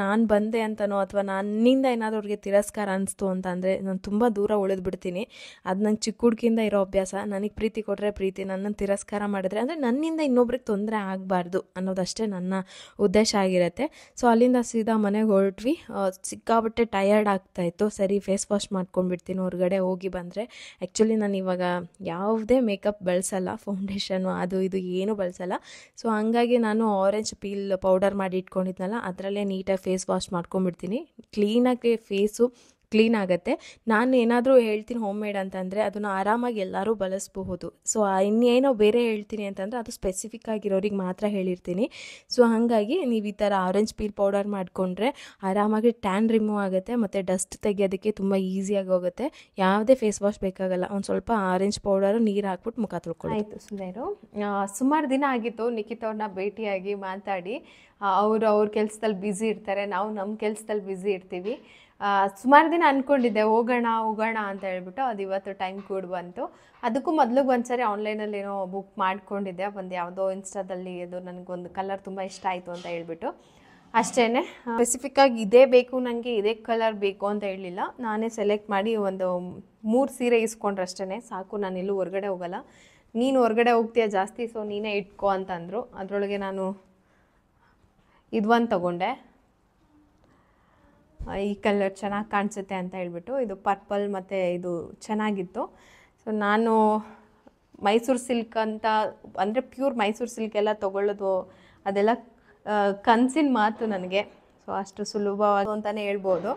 ನಾನು ಬಂದೆ ಅಂತನೋ ಅಥವಾ ನನ್ನಿಂದ ಏನಾದರೂ ಅವ್ರಿಗೆ ತಿರಸ್ಕಾರ ಅನಿಸ್ತು ಅಂತ ಅಂದರೆ ನಾನು ತುಂಬ ದೂರ ಉಳಿದ್ಬಿಡ್ತೀನಿ. ಅದು ನಂಗೆ ಚಿಕ್ಕ ಹುಡುಗಿಯಿಂದ ಇರೋ ಅಭ್ಯಾಸ. ನನಗೆ ಪ್ರೀತಿ ಕೊಟ್ಟರೆ ಪ್ರೀತಿ, ನನ್ನನ್ನು ತಿರಸ್ಕಾರ ಮಾಡಿದ್ರೆ ಅಂದರೆ ನನ್ನಿಂದ ಇನ್ನೊಬ್ರಿಗೆ ತೊಂದರೆ ಆಗಬಾರ್ದು ಅನ್ನೋದಷ್ಟೇ ನನ್ನ ಉದ್ದೇಶ ಆಗಿರುತ್ತೆ. ಸೊ ಅಲ್ಲಿಂದ ಸೀದಾ ಮನೆಗೆ ಹೊರಟ್ವಿ. ಸಿಕ್ಕಾಬಟ್ಟೆ ಟಯರ್ಡ್ ಆಗ್ತಾಯಿತ್ತು. ಸರಿ ಫೇಸ್ ವಾಶ್ ಮಾಡ್ಕೊಂಡ್ಬಿಡ್ತೀನಿ ಹೊರಗಡೆ ಹೋಗಿ ಬಂದರೆ. ಆ್ಯಕ್ಚುಲಿ ನಾನು ಇವಾಗ ಯಾವುದೇ ಮೇಕಪ್ ಬಳಸಲ್ಲ, ಫೌಂಡೇಶನು ಅದು ಇದು ಏನೂ ಬಳಸಲ್ಲ. ಸೊ ಹಂಗಾಗಿ ನಾನು ಆರೆಂಜ್ ಪೀಲ್ ಪೌಡರ್ ಮಾಡಿ ಇಟ್ಕೊಂಡಿದ್ನಲ್ಲ, ಅದರಲ್ಲೇ ನೀಟಾಗಿ ಫೇಸ್ ವಾಶ್ ಮಾಡ್ಕೊಂಡ್ಬಿಡ್ತೀನಿ. ಕ್ಲೀನಾಗಿ ಫೇಸು ಕ್ಲೀನ್ ಆಗುತ್ತೆ. ನಾನು ಏನಾದರೂ ಹೇಳ್ತೀನಿ ಹೋಮ್ ಮೇಡ್ ಅಂತಂದರೆ ಅದನ್ನು ಆರಾಮಾಗಿ ಎಲ್ಲರೂ ಬಳಸಬಹುದು. ಸೊ ಇನ್ನೇನೋ ಬೇರೆ ಹೇಳ್ತೀನಿ ಅಂತಂದರೆ ಅದು ಸ್ಪೆಸಿಫಿಕ್ ಆಗಿರೋರಿಗೆ ಮಾತ್ರ ಹೇಳಿರ್ತೀನಿ. ಸೊ ಹಾಗಾಗಿ ನೀವು ಈ ಥರ ಆರೆಂಜ್ ಪೀಲ್ ಪೌಡರ್ ಮಾಡಿಕೊಂಡ್ರೆ ಆರಾಮಾಗಿ ಟ್ಯಾನ್ ರಿಮೂವ್ ಆಗುತ್ತೆ ಮತ್ತು ಡಸ್ಟ್ ತೆಗಿಯೋದಕ್ಕೆ ತುಂಬ ಈಸಿಯಾಗಿ ಹೋಗುತ್ತೆ. ಯಾವುದೇ ಫೇಸ್ ವಾಶ್ ಬೇಕಾಗಲ್ಲ. ಒಂದು ಸ್ವಲ್ಪ ಆರೆಂಜ್ ಪೌಡರು ನೀರು ಹಾಕ್ಬಿಟ್ಟು ಮುಖ ತೊಳ್ಕೊಳ್ಳಿ. ಆಯಿತು ಸುಂದರು. ಸುಮಾರು ದಿನ ಆಗಿತ್ತು ನಿಖಿತವ್ರನ್ನ ಭೇಟಿಯಾಗಿ ಮಾತಾಡಿ. ಅವ್ರ ಕೆಲಸದಲ್ಲಿ ಬ್ಯುಸಿ ಇರ್ತಾರೆ, ನಾವು ನಮ್ಮ ಕೆಲಸದಲ್ಲಿ ಬ್ಯುಸಿ ಇರ್ತೀವಿ. ಸುಮಾರು ದಿನ ಅಂದ್ಕೊಂಡಿದ್ದೆ ಹೋಗೋಣ ಅಂತ ಹೇಳ್ಬಿಟ್ಟು. ಅದು ಇವತ್ತು ಟೈಮ್ ಕೂಡ ಬಂತು. ಅದಕ್ಕೂ ಮೊದಲಿಗೆ ಒಂದ್ಸರಿ ಆನ್ಲೈನಲ್ಲಿ ಏನೋ ಬುಕ್ ಮಾಡ್ಕೊಂಡಿದ್ದೆ. ಒಂದು ಯಾವುದೋ ಇನ್ಸ್ಟಾದಲ್ಲಿ ಅದು ನನಗೊಂದು ಕಲರ್ ತುಂಬ ಇಷ್ಟ ಆಯಿತು ಅಂತ ಹೇಳ್ಬಿಟ್ಟು ಅಷ್ಟೇ. ಸ್ಪೆಸಿಫಿಕ್ಕಾಗಿ ಇದೇ ಬೇಕು ನನಗೆ, ಇದೇ ಕಲರ್ ಬೇಕು ಅಂತ ಹೇಳಲಿಲ್ಲ. ನಾನೇ ಸೆಲೆಕ್ಟ್ ಮಾಡಿ ಒಂದು 3 ಸೀರೆ ಇಸ್ಕೊಂಡ್ರೆ ಅಷ್ಟೇ ಸಾಕು. ನಾನು ಎಲ್ಲೂ ಹೊರಗಡೆ ಹೋಗಲ್ಲ. ನೀನು ಹೊರಗಡೆ ಹೋಗ್ತೀಯ ಜಾಸ್ತಿ, ಸೊ ನೀನೇ ಇಟ್ಕೋ ಅಂತಂದರು. ಅದರೊಳಗೆ ನಾನು ಇದೊಂದು ತೊಗೊಂಡೆ. ಈ ಕಲರ್ ಚೆನ್ನಾಗಿ ಕಾಣಿಸುತ್ತೆ ಅಂತ ಹೇಳ್ಬಿಟ್ಟು. ಇದು ಪರ್ಪಲ್ ಮತ್ತು ಇದು ಚೆನ್ನಾಗಿತ್ತು. ಸೊ ನಾನು ಮೈಸೂರು ಸಿಲ್ಕ್ ಅಂತ ಅಂದರೆ ಪ್ಯೂರ್ ಮೈಸೂರು ಸಿಲ್ಕ್ ಎಲ್ಲ ತೊಗೊಳ್ಳೋದು ಅದೆಲ್ಲ ಕನಸಿನ ಮಾತು ನನಗೆ. ಸೊ ಅಷ್ಟು ಸುಲಭವಾಗಿ ಅಂತಲೇ ಹೇಳ್ಬೋದು.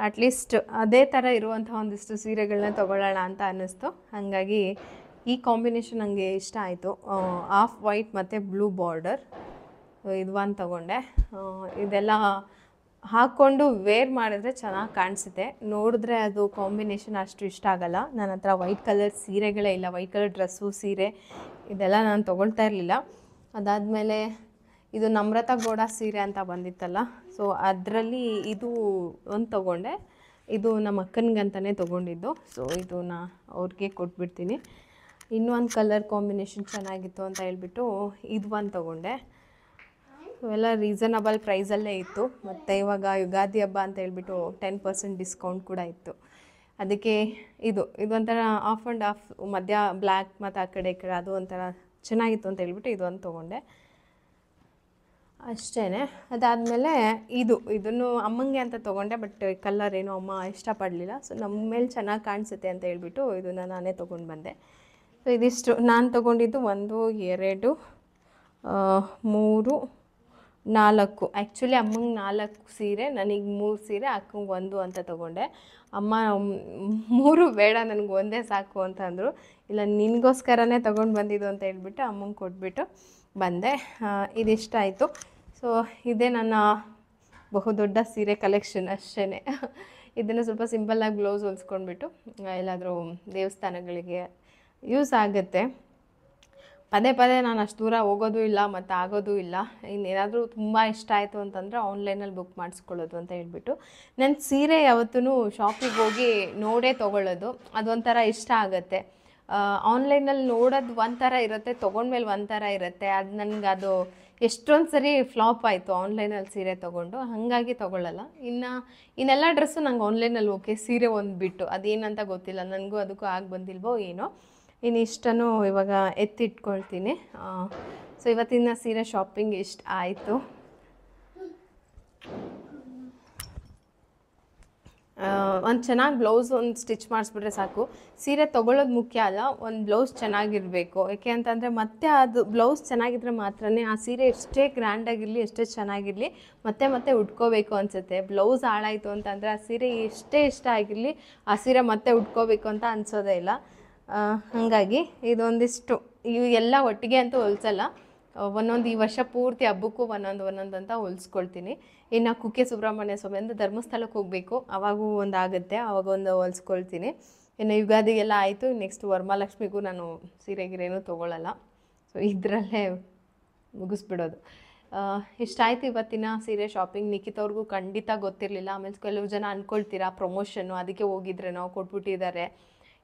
ಅಟ್ಲೀಸ್ಟ್ ಅದೇ ಥರ ಇರುವಂಥ ಒಂದಿಷ್ಟು ಸೀರೆಗಳನ್ನ ತೊಗೊಳ್ಳೋಣ ಅಂತ ಅನ್ನಿಸ್ತು. ಹಾಗಾಗಿ ಈ ಕಾಂಬಿನೇಷನ್ ನನಗೆ ಇಷ್ಟ ಆಯಿತು. ಆಫ್ ವೈಟ್ ಮತ್ತು ಬ್ಲೂ ಬಾರ್ಡರ್ ಇದು ಒಂದು ತೊಗೊಂಡೆ. ಇದೆಲ್ಲ ಹಾಕ್ಕೊಂಡು ವೇರ್ ಮಾಡಿದ್ರೆ ಚೆನ್ನಾಗಿ ಕಾಣಿಸುತ್ತೆ. ನೋಡಿದ್ರೆ ಅದು ಕಾಂಬಿನೇಷನ್ ಅಷ್ಟು ಇಷ್ಟ ಆಗಲ್ಲ. ನನ್ನ ಹತ್ರ ವೈಟ್ ಕಲರ್ ಸೀರೆಗಳೇ ಇಲ್ಲ, ವೈಟ್ ಕಲರ್ ಡ್ರೆಸ್ಸು ಸೀರೆ ಇದೆಲ್ಲ ನಾನು ತೊಗೊಳ್ತಾ ಇರಲಿಲ್ಲ. ಅದಾದಮೇಲೆ ಇದು ನಮ್ರತಾ ಗೌಡ ಸೀರೆ ಅಂತ ಬಂದಿತ್ತಲ್ಲ, ಸೊ ಅದರಲ್ಲಿ ಇದು ಒಂದು ತೊಗೊಂಡೆ. ಇದು ನಮ್ಮ ಅಕ್ಕನಿಗಂತಲೇ ತೊಗೊಂಡಿದ್ದು. ಸೊ ಇದು ಅವ್ರಿಗೆ ಕೊಟ್ಬಿಡ್ತೀನಿ. ಇನ್ನೊಂದು ಕಲರ್ ಕಾಂಬಿನೇಷನ್ ಚೆನ್ನಾಗಿತ್ತು ಅಂತ ಹೇಳ್ಬಿಟ್ಟು ಇದು ಒಂದು ತೊಗೊಂಡೆ. ಇವೆಲ್ಲ ರೀಸನಬಲ್ ಪ್ರೈಸಲ್ಲೇ ಇತ್ತು. ಮತ್ತು ಇವಾಗ ಯುಗಾದಿ ಹಬ್ಬ ಅಂತ ಹೇಳ್ಬಿಟ್ಟು 10% ಡಿಸ್ಕೌಂಟ್ ಕೂಡ ಇತ್ತು. ಅದಕ್ಕೆ ಇದೊಂಥರ ಆಫ್ ಆ್ಯಂಡ್ ಆಫ್ ಮಧ್ಯ ಬ್ಲ್ಯಾಕ್ ಮತ್ತು ಆ ಕಡೆ ಈ ಕಡೆ ಅದು ಒಂಥರ ಚೆನ್ನಾಗಿತ್ತು ಅಂತ ಹೇಳ್ಬಿಟ್ಟು ಇದೊಂದು ತೊಗೊಂಡೆ ಅಷ್ಟೇ. ಅದಾದಮೇಲೆ ಇದನ್ನು ಅಮ್ಮಂಗೆ ಅಂತ ತೊಗೊಂಡೆ, ಬಟ್ ಕಲರ್ ಏನೋ ಅಮ್ಮ ಇಷ್ಟಪಡಲಿಲ್ಲ. ಸೊ ನಮ್ಮ ಮೇಲೆ ಚೆನ್ನಾಗಿ ಕಾಣಿಸುತ್ತೆ ಅಂತ ಹೇಳ್ಬಿಟ್ಟು ಇದನ್ನು ನಾನೇ ತೊಗೊಂಡು ಬಂದೆ. ಸೊ ಇದಿಷ್ಟು ನಾನು ತೊಗೊಂಡಿದ್ದು 1 2 3 4. ಆ್ಯಕ್ಚುಲಿ ಅಮ್ಮಂಗೆ 4 ಸೀರೆ, ನನಗೆ 3 ಸೀರೆ, ಅಕ್ಕಂಗೆ 1 ಅಂತ ತೊಗೊಂಡೆ. ಅಮ್ಮ 3 ಬೇಡ, ನನಗೆ 1 ಸಾಕು ಅಂತ ಅಂದರು. ಇಲ್ಲ ನಿನಗೋಸ್ಕರನೇ ತೊಗೊಂಡು ಬಂದಿದ್ದು ಅಂತ ಹೇಳ್ಬಿಟ್ಟು ಅಮ್ಮಂಗೆ ಕೊಟ್ಬಿಟ್ಟು ಬಂದೆ. ಇದಿಷ್ಟಾಯಿತು. ಸೊ ಇದೇ ನನ್ನ ಬಹುದೊಡ್ಡ ಸೀರೆ ಕಲೆಕ್ಷನ್ ಅಷ್ಟೇ. ಇದನ್ನು ಸ್ವಲ್ಪ ಸಿಂಪಲ್ಲಾಗಿ ಬ್ಲೌಸ್ ಹೊಲಿಸ್ಕೊಂಡ್ಬಿಟ್ಟು ಎಲ್ಲಾದರೂ ದೇವಸ್ಥಾನಗಳಿಗೆ ಯೂಸ್ ಆಗುತ್ತೆ. ಪದೇ ಪದೇ ನಾನು ಅಷ್ಟು ದೂರ ಹೋಗೋದು ಇಲ್ಲ ಮತ್ತು ಆಗೋದು ಇಲ್ಲ. ಇನ್ನೇನಾದರೂ ತುಂಬ ಇಷ್ಟ ಆಯಿತು ಅಂತಂದರೆ ಆನ್ಲೈನಲ್ಲಿ ಬುಕ್ ಮಾಡಿಸ್ಕೊಳ್ಳೋದು ಅಂತ ಹೇಳ್ಬಿಟ್ಟು. ನನ್ನ ಸೀರೆ ಯಾವತ್ತೂ ಶಾಪಿಗೆ ಹೋಗಿ ನೋಡೇ ತೊಗೊಳ್ಳೋದು, ಅದೊಂಥರ ಇಷ್ಟ ಆಗುತ್ತೆ. ಆನ್ಲೈನಲ್ಲಿ ನೋಡೋದು ಒಂಥರ ಇರುತ್ತೆ, ತೊಗೊಂಡ್ಮೇಲೆ ಒಂಥರ ಇರುತ್ತೆ. ಅದು ನನಗೆ ಅದು ಎಷ್ಟೊಂದು ಸರಿ ಫ್ಲಾಪ್ ಆಯಿತು ಆನ್ಲೈನಲ್ಲಿ ಸೀರೆ ತೊಗೊಂಡು, ಹಾಗಾಗಿ ತೊಗೊಳ್ಳಲ್ಲ. ಇನ್ನೆಲ್ಲ ಡ್ರೆಸ್ಸು ನಂಗೆ ಆನ್ಲೈನಲ್ಲಿ ಓಕೆ, ಸೀರೆ ಒಂದು ಬಿಟ್ಟು ಅದೇನಂತ ಗೊತ್ತಿಲ್ಲ, ನನಗೂ ಅದಕ್ಕೂ ಆಗಿ ಬಂದಿಲ್ವೋ ಏನೋ. ಇಷ್ಟನ್ನು ಇವಾಗ ಎತ್ತಿಟ್ಕೊಳ್ತೀನಿ. ಸೊ ಇವತ್ತಿನ ಸೀರೆ ಶಾಪಿಂಗ್ ಇಷ್ಟ ಆಯಿತು. ಒಂದು ಚೆನ್ನಾಗಿ ಬ್ಲೌಸ್ ಒಂದು ಸ್ಟಿಚ್ ಮಾಡಿಸ್ಬಿಟ್ರೆ ಸಾಕು. ಸೀರೆ ತೊಗೊಳ್ಳೋದು ಮುಖ್ಯ ಅಲ್ಲ, ಒಂದು ಬ್ಲೌಸ್ ಚೆನ್ನಾಗಿರಬೇಕು. ಯಾಕೆ ಅಂತಂದರೆ ಮತ್ತೆ ಅದು ಬ್ಲೌಸ್ ಚೆನ್ನಾಗಿದ್ರೆ ಮಾತ್ರನೇ ಆ ಸೀರೆ ಎಷ್ಟೇ ಗ್ರ್ಯಾಂಡಾಗಿರಲಿ, ಎಷ್ಟೇ ಚೆನ್ನಾಗಿರಲಿ ಮತ್ತೆ ಉಟ್ಕೋಬೇಕು ಅನಿಸುತ್ತೆ. ಬ್ಲೌಸ್ ಹಾಳಾಯಿತು ಅಂತಂದರೆ ಆ ಸೀರೆ ಎಷ್ಟೇ ಇಷ್ಟ ಆಗಿರಲಿ, ಆ ಸೀರೆ ಮತ್ತೆ ಉಟ್ಕೋಬೇಕು ಅಂತ ಅನಿಸೋದೇ ಇಲ್ಲ. ಹಾಗಾಗಿ ಇದೊಂದಿಷ್ಟು ಇವು ಎಲ್ಲ ಒಟ್ಟಿಗೆ ಅಂತೂ ಹೊಲ್ಸಲ್ಲ, ಒಂದೊಂದು ಈ ವರ್ಷ ಪೂರ್ತಿ ಹಬ್ಬಕ್ಕೂ ಒಂದೊಂದು ಅಂತ ಹೊಲಿಸ್ಕೊಳ್ತೀನಿ. ಇನ್ನು ಕುಕ್ಕೆ ಸುಬ್ರಹ್ಮಣ್ಯ ಸ್ವಾಮಿ ಅಂದರೆ ಧರ್ಮಸ್ಥಳಕ್ಕೆ ಹೋಗಬೇಕು, ಅವಾಗೂ ಒಂದು ಆಗುತ್ತೆ, ಅವಾಗ ಒಂದು ಹೊಲಿಸ್ಕೊಳ್ತೀನಿ. ಇನ್ನು ಯುಗಾದಿಗೆಲ್ಲ ಆಯಿತು. ನೆಕ್ಸ್ಟ್ ವರಮಹಾಲಕ್ಷ್ಮಿಗೂ ನಾನು ಸೀರೆಗಿರೇನೂ ತೊಗೊಳ್ಳಲ್ಲ. ಸೊ ಇದರಲ್ಲೇ ಮುಗಿಸ್ಬಿಡೋದು. ಇಷ್ಟಾಯಿತು ಇವತ್ತಿನ ಸೀರೆ ಶಾಪಿಂಗ್. ನಿಖಿತವ್ರಿಗೂ ಖಂಡಿತ ಗೊತ್ತಿರಲಿಲ್ಲ. ಆಮೇಲೆ ಕೆಲವು ಜನ ಅಂದ್ಕೊಳ್ತೀರಾ ಪ್ರಮೋಷನ್ನು ಅದಕ್ಕೆ ಹೋಗಿದ್ರೆ ನಾವು ಕೊಟ್ಬಿಟ್ಟಿದ್ದಾರೆ.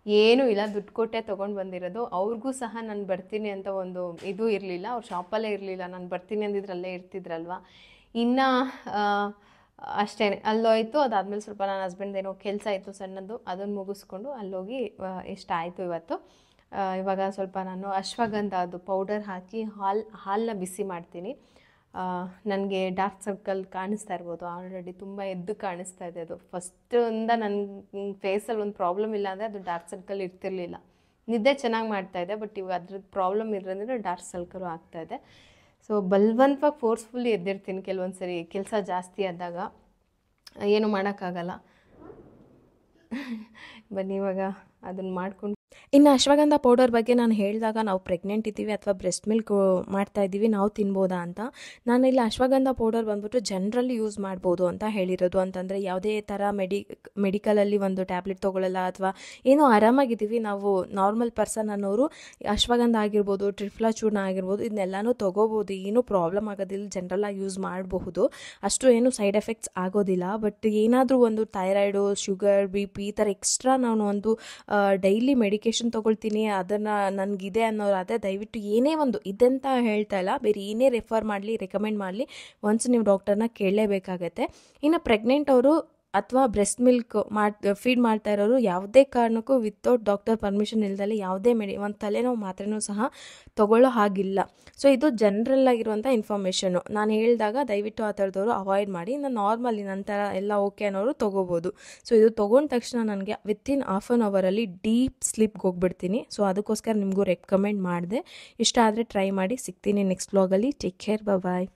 ಏನೂ ಇಲ್ಲ, ದುಡ್ಡು ಕೊಟ್ಟೆ ತೊಗೊಂಡು ಬಂದಿರೋದು. ಅವ್ರಿಗೂ ಸಹ ನಾನು ಬರ್ತೀನಿ ಅಂತ ಒಂದು ಇದು ಇರಲಿಲ್ಲ, ಅವ್ರ ಶಾಪಲ್ಲೇ ಇರಲಿಲ್ಲ. ನಾನು ಬರ್ತೀನಿ ಅಂದಿದ್ರಲ್ಲೇ ಇರ್ತಿದ್ರಲ್ವ. ಇನ್ನು ಅಷ್ಟೇ, ಅಲ್ಲೋಯ್ತು. ಅದಾದಮೇಲೆ ಸ್ವಲ್ಪ ನನ್ನ ಹಸ್ಬೆಂಡ್ದೇನೋ ಕೆಲಸ ಇತ್ತು ಸಣ್ಣದು, ಅದನ್ನು ಮುಗಿಸ್ಕೊಂಡು ಅಲ್ಲೋಗಿ ಇಷ್ಟ ಆಯಿತು ಇವತ್ತು. ಇವಾಗ ಸ್ವಲ್ಪ ನಾನು ಅಶ್ವಗಂಧ ಅದು ಪೌಡರ್ ಹಾಕಿ ಹಾಲನ್ನ ಬಿಸಿ ಮಾಡ್ತೀನಿ. ನನಗೆ ಡಾರ್ಕ್ ಸರ್ಕಲ್ ಕಾಣಿಸ್ತಾ ಇರ್ಬೋದು, ಆಲ್ರೆಡಿ ತುಂಬ ಎದ್ದು ಕಾಣಿಸ್ತಾ ಇದೆ. ಅದು ಫಸ್ಟಿಂದ ನನ್ನ ಫೇಸಲ್ಲಿ ಒಂದು ಪ್ರಾಬ್ಲಮ್ ಇಲ್ಲ ಅಂದರೆ ಅದು ಡಾರ್ಕ್ ಸರ್ಕಲ್ ಇರ್ತಿರ್ಲಿಲ್ಲ. ನಿದ್ದೆ ಚೆನ್ನಾಗಿ ಮಾಡ್ತಾಯಿದ್ದೆ, ಬಟ್ ಇವಾಗ ಅದ್ರದ್ದು ಪ್ರಾಬ್ಲಮ್ ಇರೋದ್ರಿಂದ ಡಾರ್ಕ್ ಸರ್ಕಲು ಆಗ್ತಾಯಿದೆ. ಸೊ ಬಲವಂತವಾಗಿ ಫೋರ್ಸ್ಫುಲ್ಲಿ ಎದ್ದಿರ್ತೀನಿ ಕೆಲವೊಂದು ಸರಿ ಕೆಲಸ ಜಾಸ್ತಿ ಆದಾಗ, ಏನು ಮಾಡೋಕ್ಕಾಗಲ್ಲ. ಬನ್ನಿ ಇವಾಗ ಅದನ್ನು ಮಾಡ್ಕೊಂಡು. ಇನ್ನು ಅಶ್ವಗಂಧ ಪೌಡರ್ ಬಗ್ಗೆ ನಾನು ಹೇಳಿದಾಗ ನಾವು ಪ್ರೆಗ್ನೆಂಟ್ ಇದ್ದೀವಿ ಅಥವಾ ಬ್ರೆಸ್ಟ್ ಮಿಲ್ಕ್ ಮಾಡ್ತಾ ಇದ್ದೀವಿ, ನಾವು ತಿನ್ಬೋದಾ ಅಂತ. ನಾನು ಇಲ್ಲಿ ಅಶ್ವಗಂಧ ಪೌಡರ್ ಬಂದ್ಬಿಟ್ಟು ಜನರಲಿ ಯೂಸ್ ಮಾಡ್ಬೋದು ಅಂತ ಹೇಳಿರೋದು. ಅಂತಂದರೆ ಯಾವುದೇ ಥರ ಮೆಡಿಕಲಲ್ಲಿ ಒಂದು ಟ್ಯಾಬ್ಲೆಟ್ ತೊಗೊಳ್ಳಲ್ಲ, ಅಥವಾ ಏನೋ ಆರಾಮಾಗಿದ್ದೀವಿ ನಾವು ನಾರ್ಮಲ್ ಪರ್ಸನ್ ಅನ್ನೋರು ಅಶ್ವಗಂಧ ಆಗಿರ್ಬೋದು, ಟ್ರಿಫ್ಲಾ ಚೂರ್ಣ ಆಗಿರ್ಬೋದು, ಇದನ್ನೆಲ್ಲನೂ ತೊಗೋಬೋದು, ಏನೂ ಪ್ರಾಬ್ಲಮ್ ಆಗೋದಿಲ್ಲ, ಜನರಲಾಗಿ ಯೂಸ್ ಮಾಡಬಹುದು, ಅಷ್ಟು ಏನು ಸೈಡ್ ಎಫೆಕ್ಟ್ಸ್ ಆಗೋದಿಲ್ಲ. ಬಟ್ ಏನಾದರೂ ಒಂದು ಥೈರಾಯ್ಡು, ಶುಗರ್, BP ಈ ಥರ ಎಕ್ಸ್ಟ್ರಾ ನಾನು ಒಂದು ಡೈಲಿ ಮೆಡಿಕೇಷನ್ ತೊಗೊಳ್ತೀನಿ, ಅದನ್ನು ನನಗಿದೆ ಅನ್ನೋರು ಅದೇ ದಯವಿಟ್ಟು ಏನೇ ಒಂದು ಇದಂತ ಹೇಳ್ತಾ ಇಲ್ಲ, ಬೇರೆ ಏನೇ ರೆಕಮೆಂಡ್ ಮಾಡಲಿ ಒನ್ಸ್ ನೀವು ಡಾಕ್ಟರ್ನ ಕೇಳಲೇಬೇಕಾಗತ್ತೆ. ಇನ್ನು ಪ್ರೆಗ್ನೆಂಟ್ ಅವರು ಅಥವಾ ಬ್ರೆಸ್ಟ್ ಮಿಲ್ಕ್ ಫೀಡ್ ಮಾಡ್ತಾ ಇರೋರು ಯಾವುದೇ ಕಾರಣಕ್ಕೂ ವಿತೌಟ್ ಡಾಕ್ಟರ್ ಪರ್ಮಿಷನ್ ಇಲ್ದಲೆ ಯಾವುದೇ ಒಂದು ತಲೆನೋವು ಮಾತ್ರೆನೂ ಸಹ ತೊಗೊಳ್ಳೋ ಹಾಗಿಲ್ಲ. ಸೊ ಇದು ಜನರಲ್ ಆಗಿರುವಂಥ ಇನ್ಫಾರ್ಮೇಷನು. ನಾನು ಹೇಳಿದಾಗ ದಯವಿಟ್ಟು ಆ ಥರದವರು ಅವಾಯ್ಡ್ ಮಾಡಿ. ನಾನು ನಾರ್ಮಲಿ ನಂತರ ಎಲ್ಲ ಓಕೆ ಅನ್ನೋರು ತೊಗೋಬೋದು. ಸೊ ಇದು ತೊಗೊಂಡ ತಕ್ಷಣ ನನಗೆ ವಿತಿನ್ ಹಾಫ್ ಆನ್ ಅವರಲ್ಲಿ ಡೀಪ್ ಸ್ಲೀಪ್ಗೆ ಹೋಗ್ಬಿಡ್ತೀನಿ. ಸೊ ಅದಕ್ಕೋಸ್ಕರ ನಿಮಗೂ ರೆಕಮೆಂಡ್ ಮಾಡಿದೆ. ಇಷ್ಟ ಆದರೆ ಟ್ರೈ ಮಾಡಿ. ಸಿಗ್ತೀನಿ ನೆಕ್ಸ್ಟ್ ವ್ಲಾಗಲ್ಲಿ. ಟೇಕ್ ಕೇರ್, ಬಾಯ್.